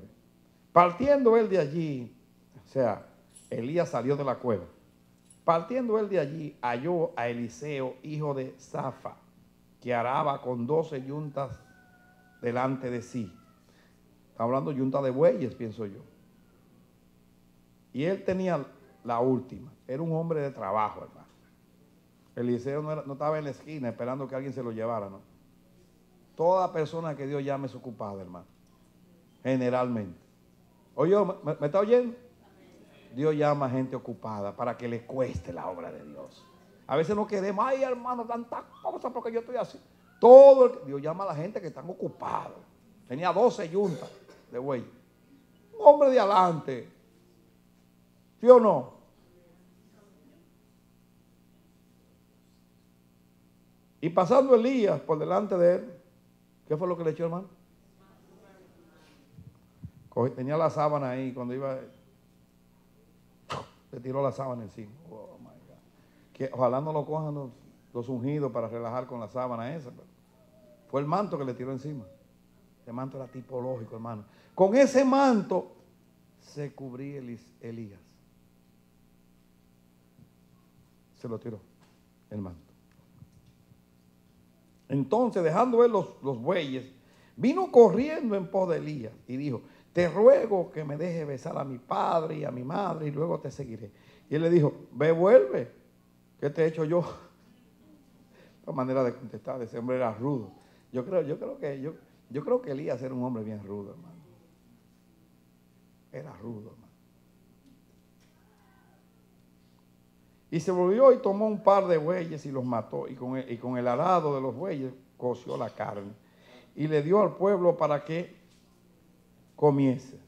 Partiendo él de allí, o sea, Elías salió de la cueva. Partiendo él de allí, halló a Eliseo, hijo de Safa, que araba con 12 yuntas delante de sí. Está hablando yunta de bueyes, pienso yo. Y él tenía la última. Era un hombre de trabajo, hermano. Eliseo no estaba en la esquina esperando que alguien se lo llevara, ¿no? Toda persona que Dios llame es ocupada, hermano. Generalmente. Oye, ¿me está oyendo? Dios llama a gente ocupada para que le cueste la obra de Dios. A veces no queremos, ay hermano, tantas cosas porque yo estoy así. Dios llama a la gente que están ocupados. Tenía 12 yuntas de buey. Un hombre de adelante. ¿Sí o no? Y pasando Elías por delante de él, ¿qué fue lo que le echó, hermano? Tenía la sábana ahí, cuando iba, le tiró la sábana encima. Oh my God. Que ojalá no lo cojan los ungidos para relajar con la sábana esa. Pero fue el manto que le tiró encima. Ese manto era tipológico, hermano. Con ese manto se cubría Elías. Se lo tiró el manto. Entonces, dejando él los bueyes, vino corriendo en pos de Elías y dijo, te ruego que me deje besar a mi padre y a mi madre y luego te seguiré. Y él le dijo, ve, vuelve, ¿qué te he hecho yo? La manera de contestar, ese hombre era rudo. Yo creo que Elías era un hombre bien rudo, hermano. Era rudo, hermano. Y se volvió y tomó un par de bueyes y los mató. Y con el arado de los bueyes coció la carne. Y le dio al pueblo para que comiese.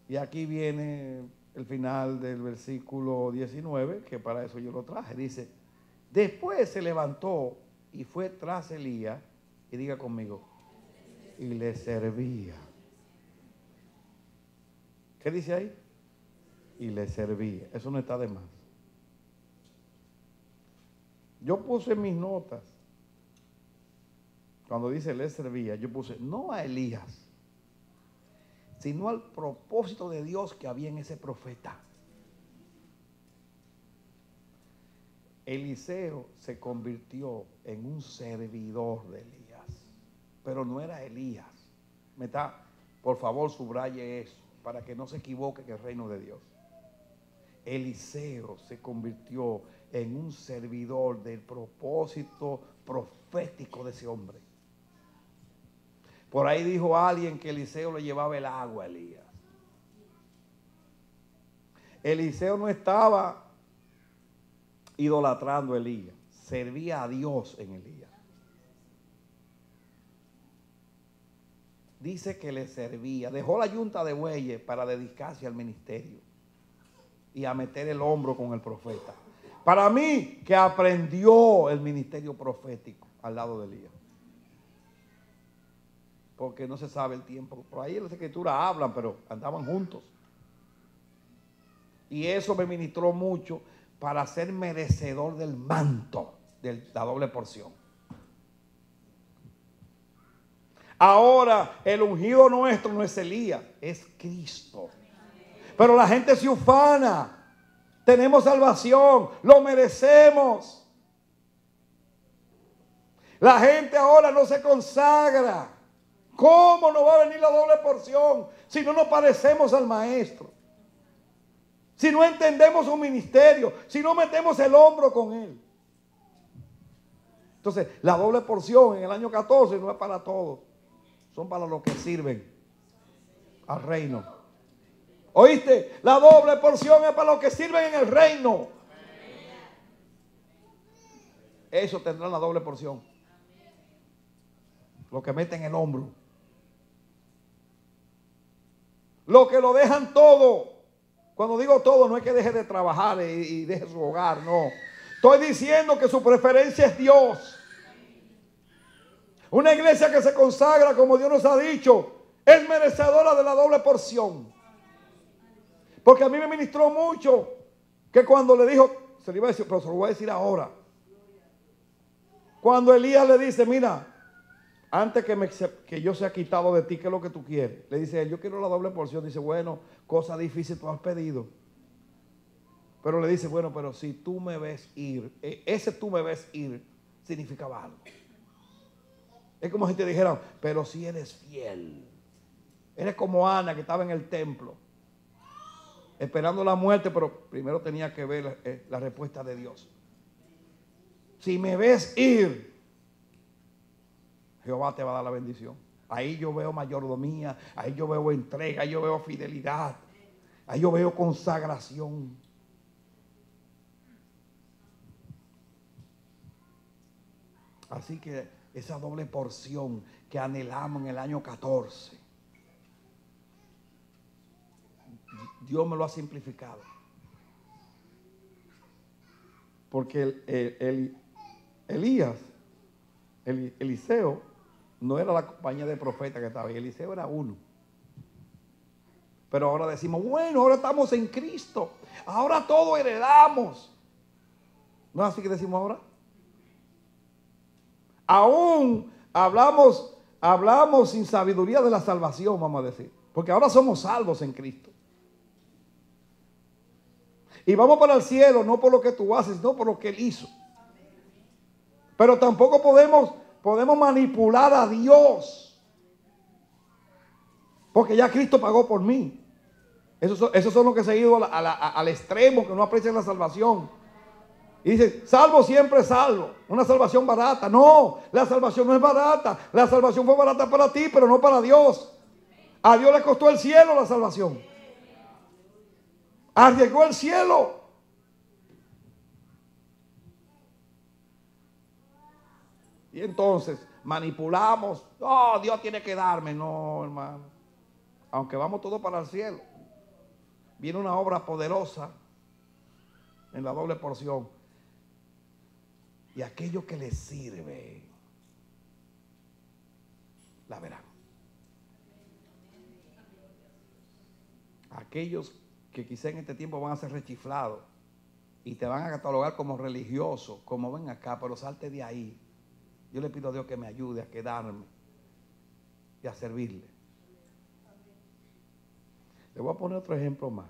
Y aquí viene el final del versículo 19, que para eso yo lo traje. Dice, después se levantó y fue tras Elías, y diga conmigo, y le servía. ¿Qué dice ahí? Y le servía. Eso no está de más. Yo puse en mis notas, cuando dice le servía, yo puse no a Elías, sino al propósito de Dios que había en ese profeta. Eliseo se convirtió en un servidor de Elías, pero no era Elías. Por favor, subraye eso, para que no se equivoque en el reino de Dios. Eliseo se convirtió en un servidor del propósito profético de ese hombre. Por ahí dijo alguien que Eliseo le llevaba el agua a Elías. Eliseo no estaba idolatrando a Elías, servía a Dios en Elías. Dice que le servía, dejó la yunta de bueyes para dedicarse al ministerio y a meter el hombro con el profeta. Para mí, que aprendió el ministerio profético al lado de Elías. Porque no se sabe el tiempo. Por ahí en las escrituras hablan, pero andaban juntos. Y eso me ministró mucho para ser merecedor del manto, de la doble porción. Ahora, el ungido nuestro no es Elías, es Cristo. Pero la gente se ufana. Tenemos salvación, lo merecemos. La gente ahora no se consagra. ¿Cómo nos va a venir la doble porción si no nos parecemos al maestro? Si no entendemos su ministerio, si no metemos el hombro con él. Entonces, la doble porción en el año 14 no es para todos. Son para los que sirven al reino. ¿Oíste? La doble porción es para los que sirven en el reino. Eso tendrán la doble porción. Los que meten el hombro. Los que lo dejan todo. Cuando digo todo, no es que deje de trabajar y deje su hogar, no. Estoy diciendo que su preferencia es Dios. Una iglesia que se consagra, como Dios nos ha dicho, es merecedora de la doble porción. Porque a mí me ministró mucho que cuando le dijo, se le iba a decir, pero se lo voy a decir ahora. Cuando Elías le dice, mira, antes que yo sea quitado de ti, ¿qué es lo que tú quieres? Le dice él, yo quiero la doble porción. Dice, bueno, cosa difícil tú has pedido. Pero le dice, bueno, pero si tú me ves ir, ese tú me ves ir, significaba algo. Es como si te dijeran, pero si eres fiel. Eres como Ana que estaba en el templo, esperando la muerte, pero primero tenía que ver la respuesta de Dios. Si me ves ir, Jehová te va a dar la bendición. Ahí yo veo mayordomía, ahí yo veo entrega, ahí yo veo fidelidad, ahí yo veo consagración. Así que esa doble porción que anhelamos en el año 14, Dios me lo ha simplificado. Porque Eliseo no era la compañía de profetas que estaba ahí, Eliseo era uno. Pero ahora decimos, bueno, ahora estamos en Cristo, ahora todo heredamos. ¿No es así que decimos ahora? Aún hablamos sin sabiduría de la salvación, vamos a decir. Porque ahora somos salvos en Cristo. Y vamos para el cielo, no por lo que tú haces, no por lo que Él hizo. Pero tampoco podemos manipular a Dios. Porque ya Cristo pagó por mí. Esos son los que se han ido al extremo, que no aprecian la salvación. Y dice, salvo siempre salvo. Una salvación barata. No, la salvación no es barata. La salvación fue barata para ti, pero no para Dios. A Dios le costó el cielo la salvación. Arriesgó el cielo. Y entonces manipulamos. Oh, Dios tiene que darme. No, hermano. Aunque vamos todos para el cielo, viene una obra poderosa en la doble porción. Y aquello que les sirve, la verán. Aquellos que quizá en este tiempo van a ser rechiflados y te van a catalogar como religioso, como ven acá, pero salte de ahí. Yo le pido a Dios que me ayude a quedarme y a servirle. Le voy a poner otro ejemplo más.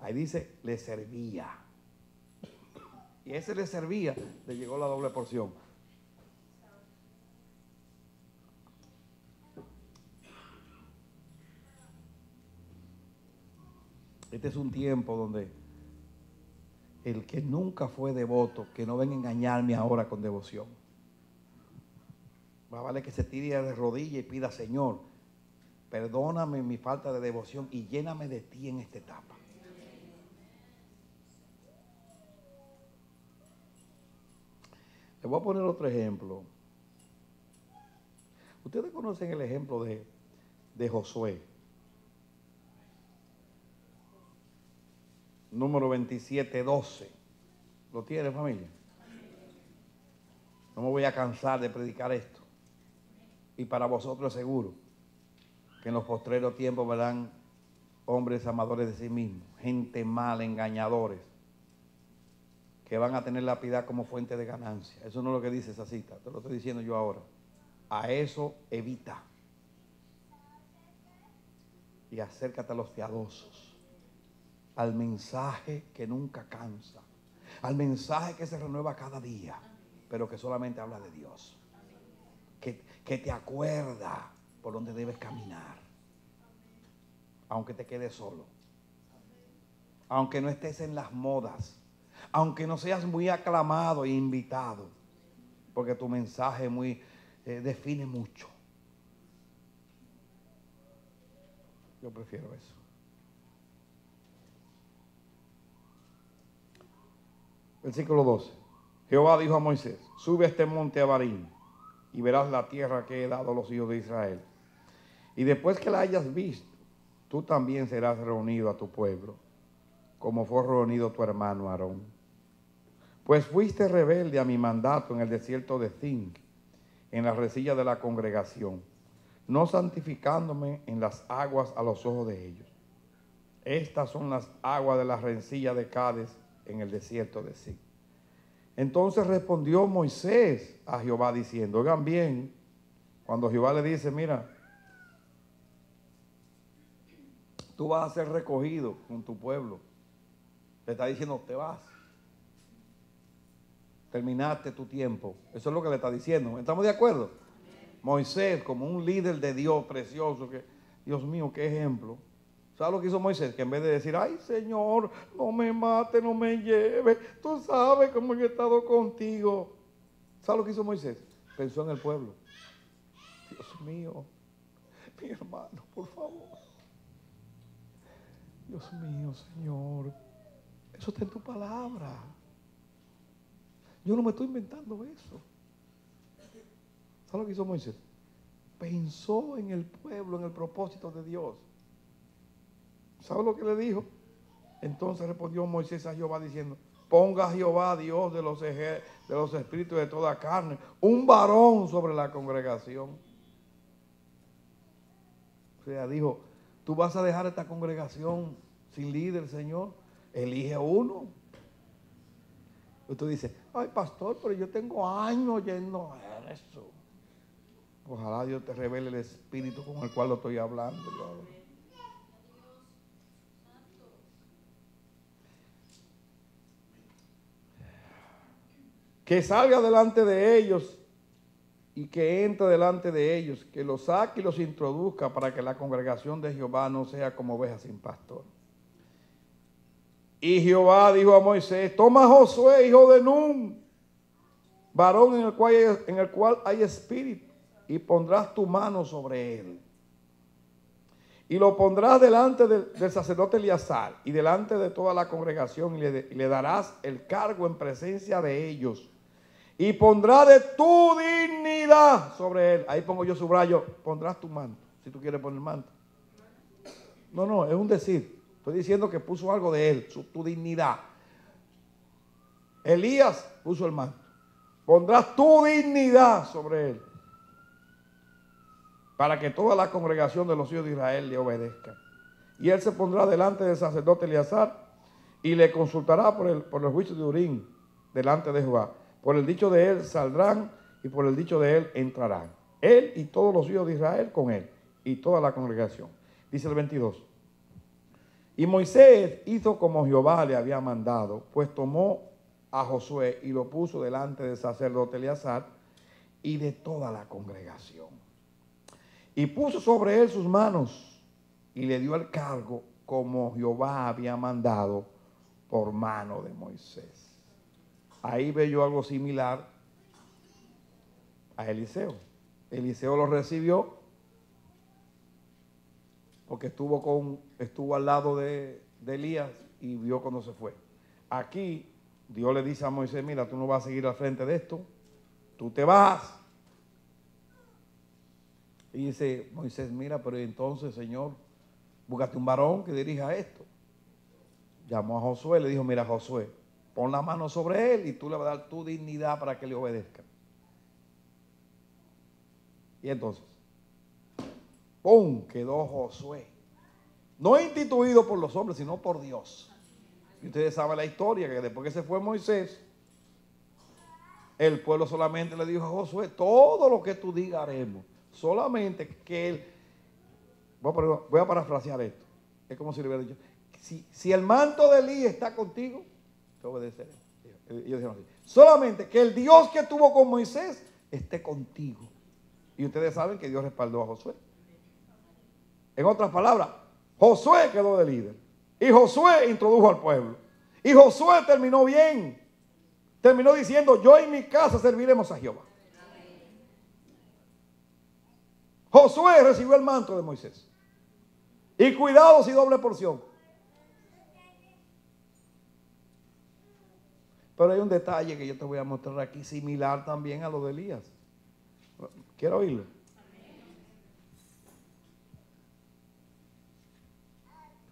Ahí dice, le servía. Y ese le servía, le llegó la doble porción. Este es un tiempo donde el que nunca fue devoto, que no venga a engañarme ahora con devoción. Más vale que se tire de rodillas y pida, Señor, perdóname mi falta de devoción y lléname de ti en esta etapa. Le voy a poner otro ejemplo. Ustedes conocen el ejemplo de Josué. Número 27:12. ¿Lo tiene, familia? No me voy a cansar de predicar esto. Y para vosotros seguro que en los postreros tiempos verán hombres amadores de sí mismos, gente mala, engañadores, que van a tener la piedad como fuente de ganancia. Eso no es lo que dice esa cita, te lo estoy diciendo yo ahora. A eso evita. Y acércate a los piadosos, al mensaje que nunca cansa, al mensaje que se renueva cada día, pero que solamente habla de Dios, que te acuerda por donde debes caminar, aunque te quedes solo, aunque no estés en las modas, aunque no seas muy aclamado e invitado, porque tu mensaje define mucho. Yo prefiero eso. Versículo 12. Jehová dijo a Moisés: sube a este monte Abarim y verás la tierra que he dado a los hijos de Israel. Y después que la hayas visto, tú también serás reunido a tu pueblo, como fue reunido tu hermano Aarón. Pues fuiste rebelde a mi mandato en el desierto de Zin, en la resilla de la congregación, no santificándome en las aguas a los ojos de ellos. Estas son las aguas de la rencilla de Cades en el desierto de Zin. Entonces respondió Moisés a Jehová diciendo, oigan bien, cuando Jehová le dice, mira, tú vas a ser recogido con tu pueblo, le está diciendo, te vas, terminaste tu tiempo. Eso es lo que le está diciendo. ¿Estamos de acuerdo? Moisés, como un líder de Dios precioso, que Dios mío, qué ejemplo. ¿Sabes lo que hizo Moisés? Que en vez de decir, ay Señor, no me mate, no me lleve, tú sabes cómo yo he estado contigo. ¿Sabes lo que hizo Moisés? Pensó en el pueblo. Dios mío, mi hermano, por favor. Dios mío, Señor, eso está en tu palabra. Yo no me estoy inventando eso. ¿Sabes lo que hizo Moisés? Pensó en el pueblo, en el propósito de Dios. ¿Sabe lo que le dijo? Entonces respondió Moisés a Jehová diciendo, ponga a Jehová, Dios de los espíritus de toda carne, un varón sobre la congregación. O sea, dijo, tú vas a dejar esta congregación sin líder, Señor. Elige uno. Usted dice, ay pastor, pero yo tengo años yendo a eso. Ojalá Dios te revele el espíritu con el cual lo estoy hablando yo ahora. Que salga delante de ellos y que entre delante de ellos, que los saque y los introduzca para que la congregación de Jehová no sea como oveja sin pastor. Y Jehová dijo a Moisés, toma a Josué, hijo de Nun, varón en el cual hay espíritu, y pondrás tu mano sobre él. Y lo pondrás delante del sacerdote Eleazar y delante de toda la congregación y le darás el cargo en presencia de ellos. Y pondrás de tu dignidad sobre él. Ahí pongo yo subrayo, pondrás tu manto, si tú quieres poner manto. No, es un decir. Estoy diciendo que puso algo de él, tu dignidad. Elías puso el manto. Pondrás tu dignidad sobre él, para que toda la congregación de los hijos de Israel le obedezca. Y él se pondrá delante del sacerdote Eleazar y le consultará por el juicio de Urim delante de Jehová. Por el dicho de él saldrán y por el dicho de él entrarán. Él y todos los hijos de Israel con él y toda la congregación. Dice el 22. Y Moisés hizo como Jehová le había mandado, pues tomó a Josué y lo puso delante del sacerdote Eleazar y de toda la congregación. Y puso sobre él sus manos y le dio el cargo como Jehová había mandado por mano de Moisés. Ahí veo yo algo similar a Eliseo. Eliseo lo recibió porque estuvo al lado de Elías y vio cuando se fue. Aquí Dios le dice a Moisés, mira, tú no vas a seguir al frente de esto, tú te vas. Y dice Moisés, mira, pero entonces, Señor, búscate un varón que dirija esto. Llamó a Josué, le dijo, mira, Josué, pon la mano sobre él y tú le vas a dar tu dignidad para que le obedezca. Y entonces, ¡pum!, quedó Josué. No instituido por los hombres, sino por Dios. Y ustedes saben la historia, que después que se fue Moisés, el pueblo solamente le dijo a Josué, todo lo que tú digas haremos. Solamente que él, voy a parafrasear esto, es como si le hubiera dicho, si el manto de Elías está contigo, te obedeceré. Ellos dijeron así, solamente que el Dios que estuvo con Moisés esté contigo. Y ustedes saben que Dios respaldó a Josué. En otras palabras, Josué quedó de líder. Y Josué introdujo al pueblo. Y Josué terminó bien. Terminó diciendo, yo y mi casa serviremos a Jehová. Josué recibió el manto de Moisés. Y cuidados y doble porción. Pero hay un detalle que yo te voy a mostrar aquí, similar también a lo de Elías. ¿Quiero oírlo?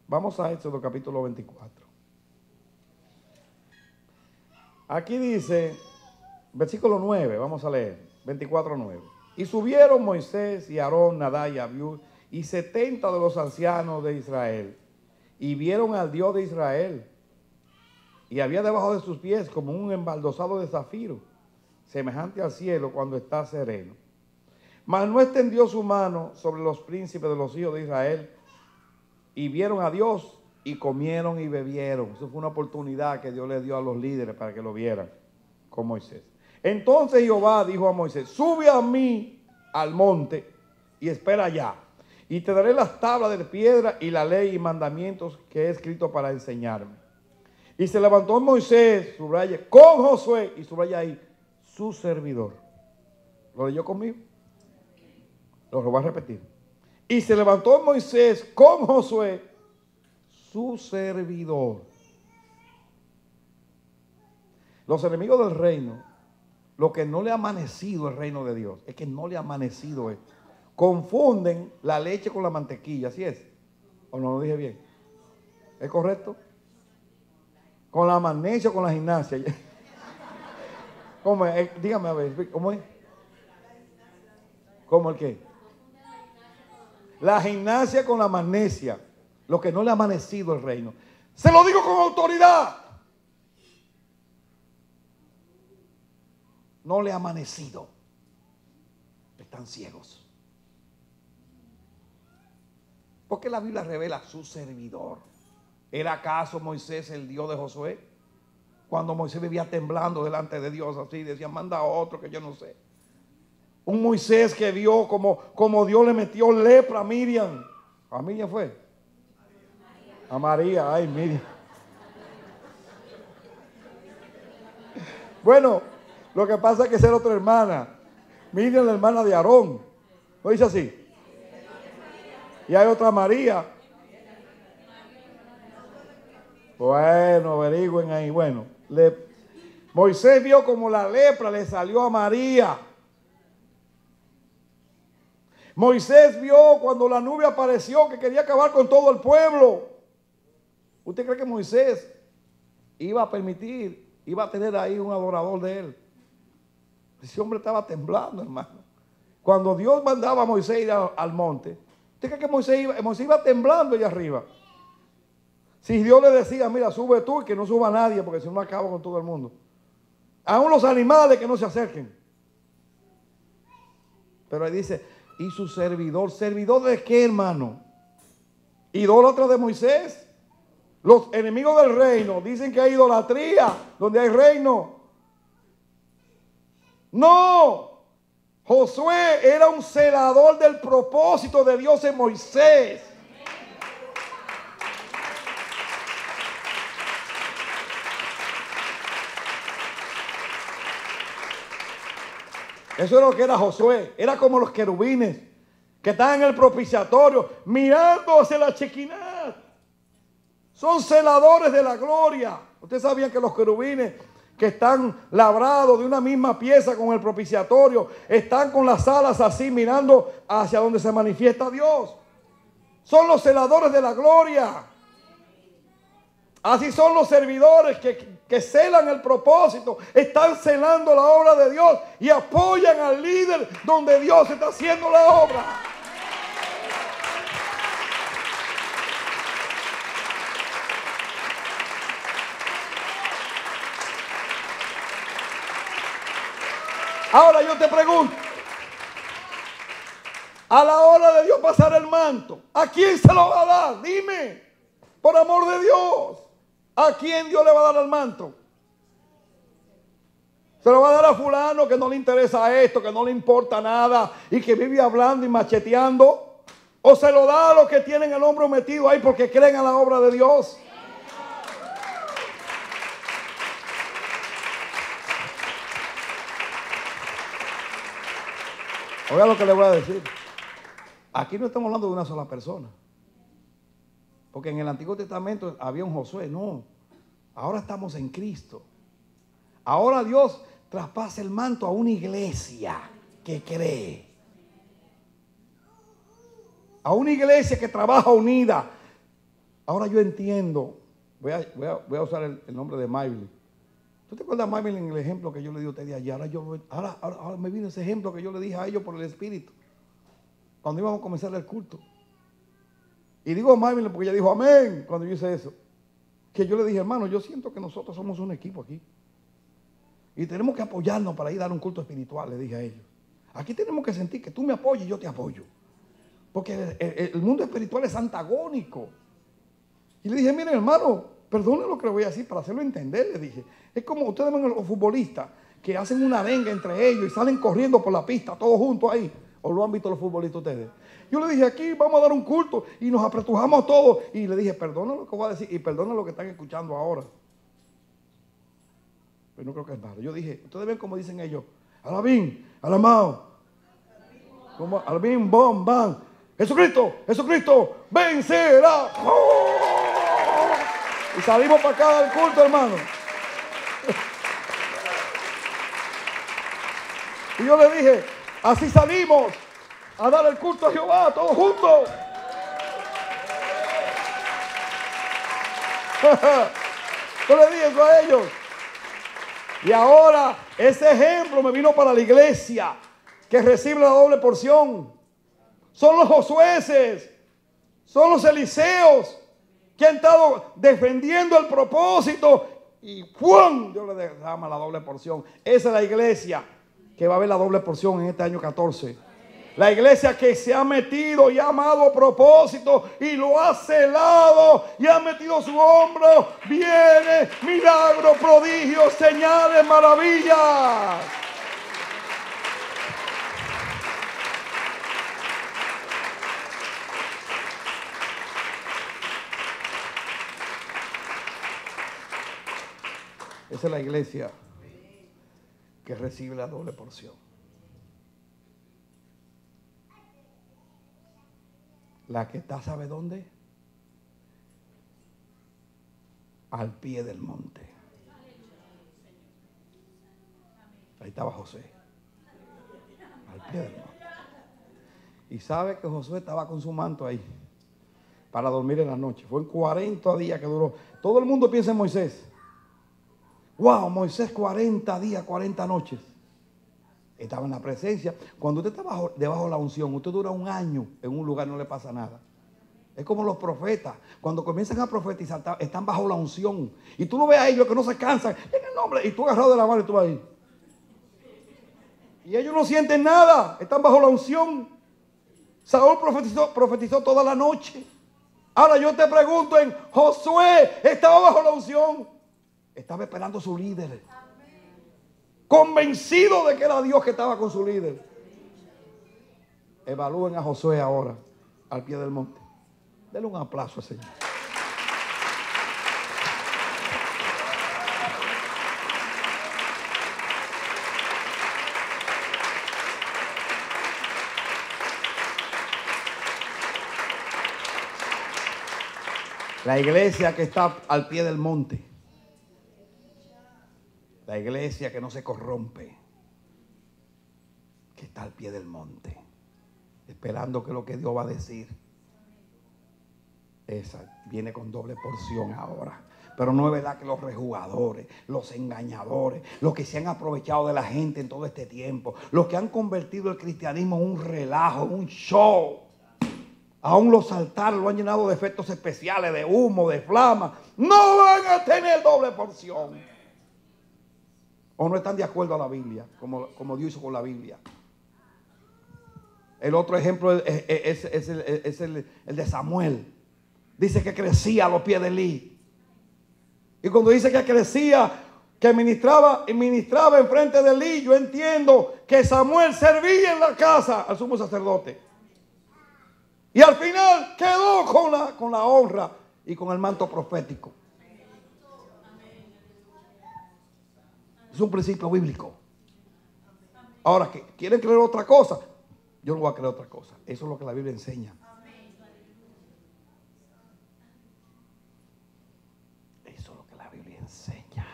Vamos a Éxodo capítulo 24. Aquí dice, versículo 9, vamos a leer, 24:9. Y subieron Moisés y Aarón, Nadab y Abiú, y 70 de los ancianos de Israel, y vieron al Dios de Israel. Y había debajo de sus pies como un embaldosado de zafiro, semejante al cielo cuando está sereno. Mas no extendió su mano sobre los príncipes de los hijos de Israel, y vieron a Dios y comieron y bebieron. Eso fue una oportunidad que Dios le dio a los líderes para que lo vieran con Moisés. Entonces Jehová dijo a Moisés, sube a mí al monte y espera allá, y te daré las tablas de piedra y la ley y mandamientos que he escrito para enseñarme. Y se levantó Moisés, subraya, con Josué, y subraya ahí, su servidor. ¿Lo leyó conmigo? Lo voy a repetir. Y se levantó Moisés con Josué, su servidor. Los enemigos del reino, lo que no le ha amanecido el reino de Dios, es que no le ha amanecido esto. Confunden la leche con la mantequilla, ¿así es? ¿O no lo dije bien? ¿Es correcto? Con la magnesia o con la gimnasia. ¿Cómo es? Dígame a ver, ¿cómo es? ¿Cómo el qué? La gimnasia con la magnesia, lo que no le ha amanecido el reino. Se lo digo con autoridad. No le ha amanecido. Están ciegos. Porque la Biblia revela a su servidor. ¿Era acaso Moisés el Dios de Josué? Cuando Moisés vivía temblando delante de Dios así, decía, manda a otro que yo no sé. Un Moisés que vio como Dios le metió lepra a Miriam. ¿A Miriam fue? A María, ay Miriam. Bueno, lo que pasa es que esa era otra hermana. Miriam, la hermana de Aarón. ¿No dice así? Y hay otra María. Bueno, averigüen ahí. Bueno, Moisés vio como la lepra le salió a María. Moisés vio cuando la nube apareció que quería acabar con todo el pueblo. ¿Usted cree que Moisés iba a permitir, iba a tener ahí un adorador de él? Ese hombre estaba temblando, hermano. Cuando Dios mandaba a Moisés ir al monte, ¿usted cree que Moisés iba temblando allá arriba? Si Dios le decía, mira, sube tú y que no suba nadie, porque si no acaba con todo el mundo. Aún los animales que no se acerquen. Pero ahí dice, y su servidor. ¿Servidor de qué, hermano? ¿Idólatra de Moisés? Los enemigos del reino dicen que hay idolatría donde hay reino. No. Josué era un celador del propósito de Dios en Moisés. Eso es lo que era Josué. Era como los querubines que están en el propiciatorio mirando hacia la Shekinah. Son celadores de la gloria. Ustedes sabían que los querubines que están labrados de una misma pieza con el propiciatorio están con las alas así mirando hacia donde se manifiesta Dios. Son los celadores de la gloria. Así son los servidores que celan el propósito, están celando la obra de Dios y apoyan al líder donde Dios está haciendo la obra. Ahora yo te pregunto, a la hora de Dios pasar el manto, ¿a quién se lo va a dar? Dime, por amor de Dios. ¿A quién Dios le va a dar el manto? Se lo va a dar a fulano que no le interesa esto, que no le importa nada y que vive hablando y macheteando. ¿O se lo da a los que tienen el hombro metido ahí porque creen en la obra de Dios? Oiga lo que le voy a decir. Aquí no estamos hablando de una sola persona. Porque en el Antiguo Testamento había un Josué. No, ahora estamos en Cristo. Ahora Dios traspasa el manto a una iglesia que cree. A una iglesia que trabaja unida. Ahora yo entiendo. Voy a usar el nombre de Maybelline. ¿Tú te acuerdas, Maybelline, en el ejemplo que yo le di a usted de allá? Ahora me vino ese ejemplo que yo le dije a ellos por el Espíritu. Cuando íbamos a comenzar el culto. Y digo Maybelline porque ella dijo amén cuando yo hice eso. Que yo le dije, hermano, yo siento que nosotros somos un equipo aquí. Y tenemos que apoyarnos para ir a dar un culto espiritual, le dije a ellos. Aquí tenemos que sentir que tú me apoyes y yo te apoyo. Porque el mundo espiritual es antagónico. Y le dije, miren hermano, perdone lo que le voy a decir para hacerlo entender, le dije. Es como ustedes ven a los futbolistas que hacen una arenga entre ellos y salen corriendo por la pista, todos juntos ahí. ¿O lo han visto los futbolistas ustedes? Yo le dije, aquí vamos a dar un culto y nos apretujamos todos. Y le dije, perdona lo que voy a decir y perdona lo que están escuchando ahora. Pero no creo que es malo. Yo dije, ustedes ven como dicen ellos, alabín, alamao, como alabín, bom, bam. Jesucristo, Jesucristo, vencerá. ¡Oh! Y salimos para acá del culto, hermano. Y yo le dije, así salimos a dar el culto a Jehová, todos juntos. Yo le dije eso a ellos. Y ahora ese ejemplo me vino para la iglesia que recibe la doble porción. Son los josueces, son los eliseos que han estado defendiendo el propósito y ¡pum! Dios le derrama la doble porción. Esa es la iglesia que va a ver la doble porción en este año 14. La iglesia que se ha metido y ha amado a propósito y lo ha celado y ha metido su hombro. Viene milagros, prodigios, señales, maravillas. Esa es la iglesia que recibe la doble porción. La que está, ¿sabe dónde? Al pie del monte. Ahí estaba José. Al pie del monte. Y sabe que Josué estaba con su manto ahí para dormir en la noche. Fue en 40 días que duró. Todo el mundo piensa en Moisés. Wow, Moisés 40 días, 40 noches. Estaba en la presencia. Cuando usted está debajo de la unción, usted dura un año en un lugar, no le pasa nada. Es como los profetas. Cuando comienzan a profetizar, están bajo la unción. Y tú lo ves a ellos que no se cansan. En el nombre. Y tú agarrado de la mano y tú vas ahí. Y ellos no sienten nada. Están bajo la unción. Saúl profetizó toda la noche. Ahora yo te pregunto, en Josué estaba bajo la unción. Estaba esperando a su líder. Convencido de que era Dios que estaba con su líder. Evalúen a Josué ahora, al pie del monte. Denle un aplauso al Señor. La iglesia que está al pie del monte. La iglesia que no se corrompe. Que está al pie del monte. Esperando que lo que Dios va a decir. Esa viene con doble porción ahora. Pero no es verdad que los rejugadores, los engañadores, los que se han aprovechado de la gente en todo este tiempo, los que han convertido el cristianismo en un relajo, en un show. Aún los altares lo han llenado de efectos especiales, de humo, de flama. No van a tener doble porción. O no están de acuerdo a la Biblia, como Dios hizo con la Biblia. El otro ejemplo es el de Samuel. Dice que crecía a los pies de Elí. Y cuando dice que crecía, que ministraba enfrente de Elí, yo entiendo que Samuel servía en la casa al sumo sacerdote. Y al final quedó con la honra y con el manto profético. Es un principio bíblico. Ahora, ¿quieren creer otra cosa? Yo no voy a creer otra cosa. Eso es lo que la Biblia enseña. Eso es lo que la Biblia enseña.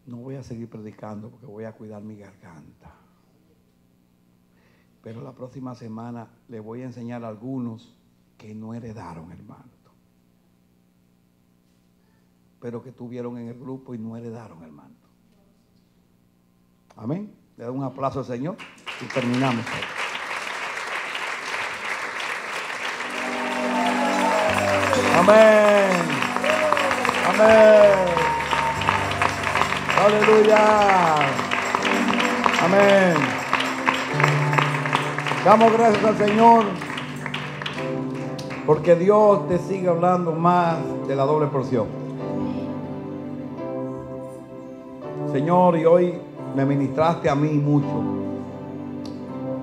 No voy a seguir predicando porque voy a cuidar mi garganta. Pero la próxima semana le voy a enseñar a algunos que no heredaron el manto. Pero que estuvieron en el grupo y no heredaron el manto. Amén. Le doy un aplauso al Señor y terminamos. Amén. Amén. Aleluya. Amén. Damos gracias al Señor porque Dios te sigue hablando más de la doble porción. Señor, y hoy me ministraste a mí mucho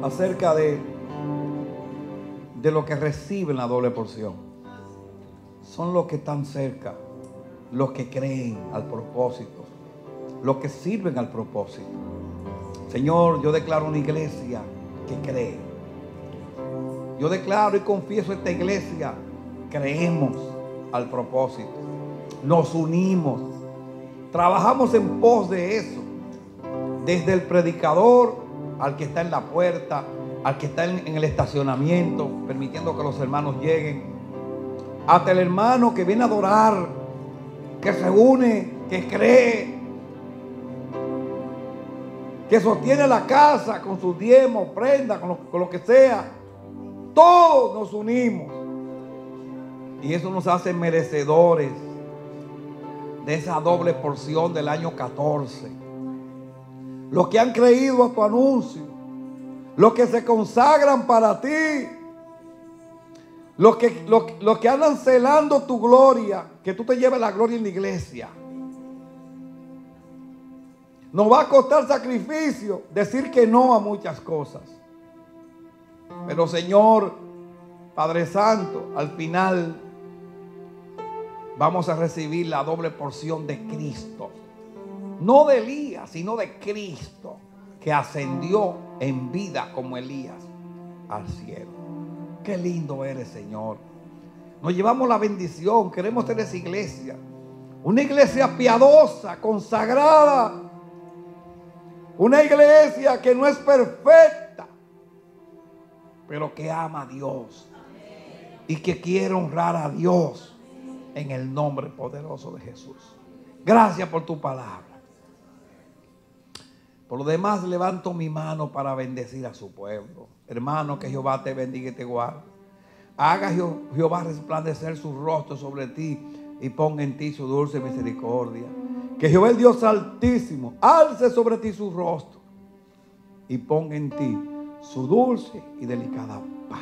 acerca de lo que reciben la doble porción. Son los que están cerca, los que creen al propósito, los que sirven al propósito. Señor, yo declaro una iglesia que cree. Yo declaro y confieso esta iglesia, creemos al propósito, nos unimos, trabajamos en pos de eso, desde el predicador al que está en la puerta, al que está en el estacionamiento, permitiendo que los hermanos lleguen, hasta el hermano que viene a adorar, que se une, que cree, que sostiene la casa con sus diezmos, ofrendas, con lo que sea. Todos nos unimos y eso nos hace merecedores de esa doble porción del año 14. Los que han creído a tu anuncio, los que se consagran para ti, los que andan celando tu gloria, que tú te lleves la gloria en la iglesia. Nos va a costar sacrificio decir que no a muchas cosas. Pero Señor, Padre Santo, al final vamos a recibir la doble porción de Cristo. No de Elías, sino de Cristo, que ascendió en vida como Elías al cielo. Qué lindo eres, Señor. Nos llevamos la bendición, queremos ser esa iglesia. Una iglesia piadosa, consagrada. Una iglesia que no es perfecta, pero que ama a Dios y que quiere honrar a Dios en el nombre poderoso de Jesús. Gracias por tu palabra. Por lo demás, levanto mi mano para bendecir a su pueblo. Hermano, que Jehová te bendiga y te guarde. Haga Jehová resplandecer su rostro sobre ti y ponga en ti su dulce misericordia. Que Jehová el Dios altísimo alce sobre ti su rostro y ponga en ti su dulce y delicada paz.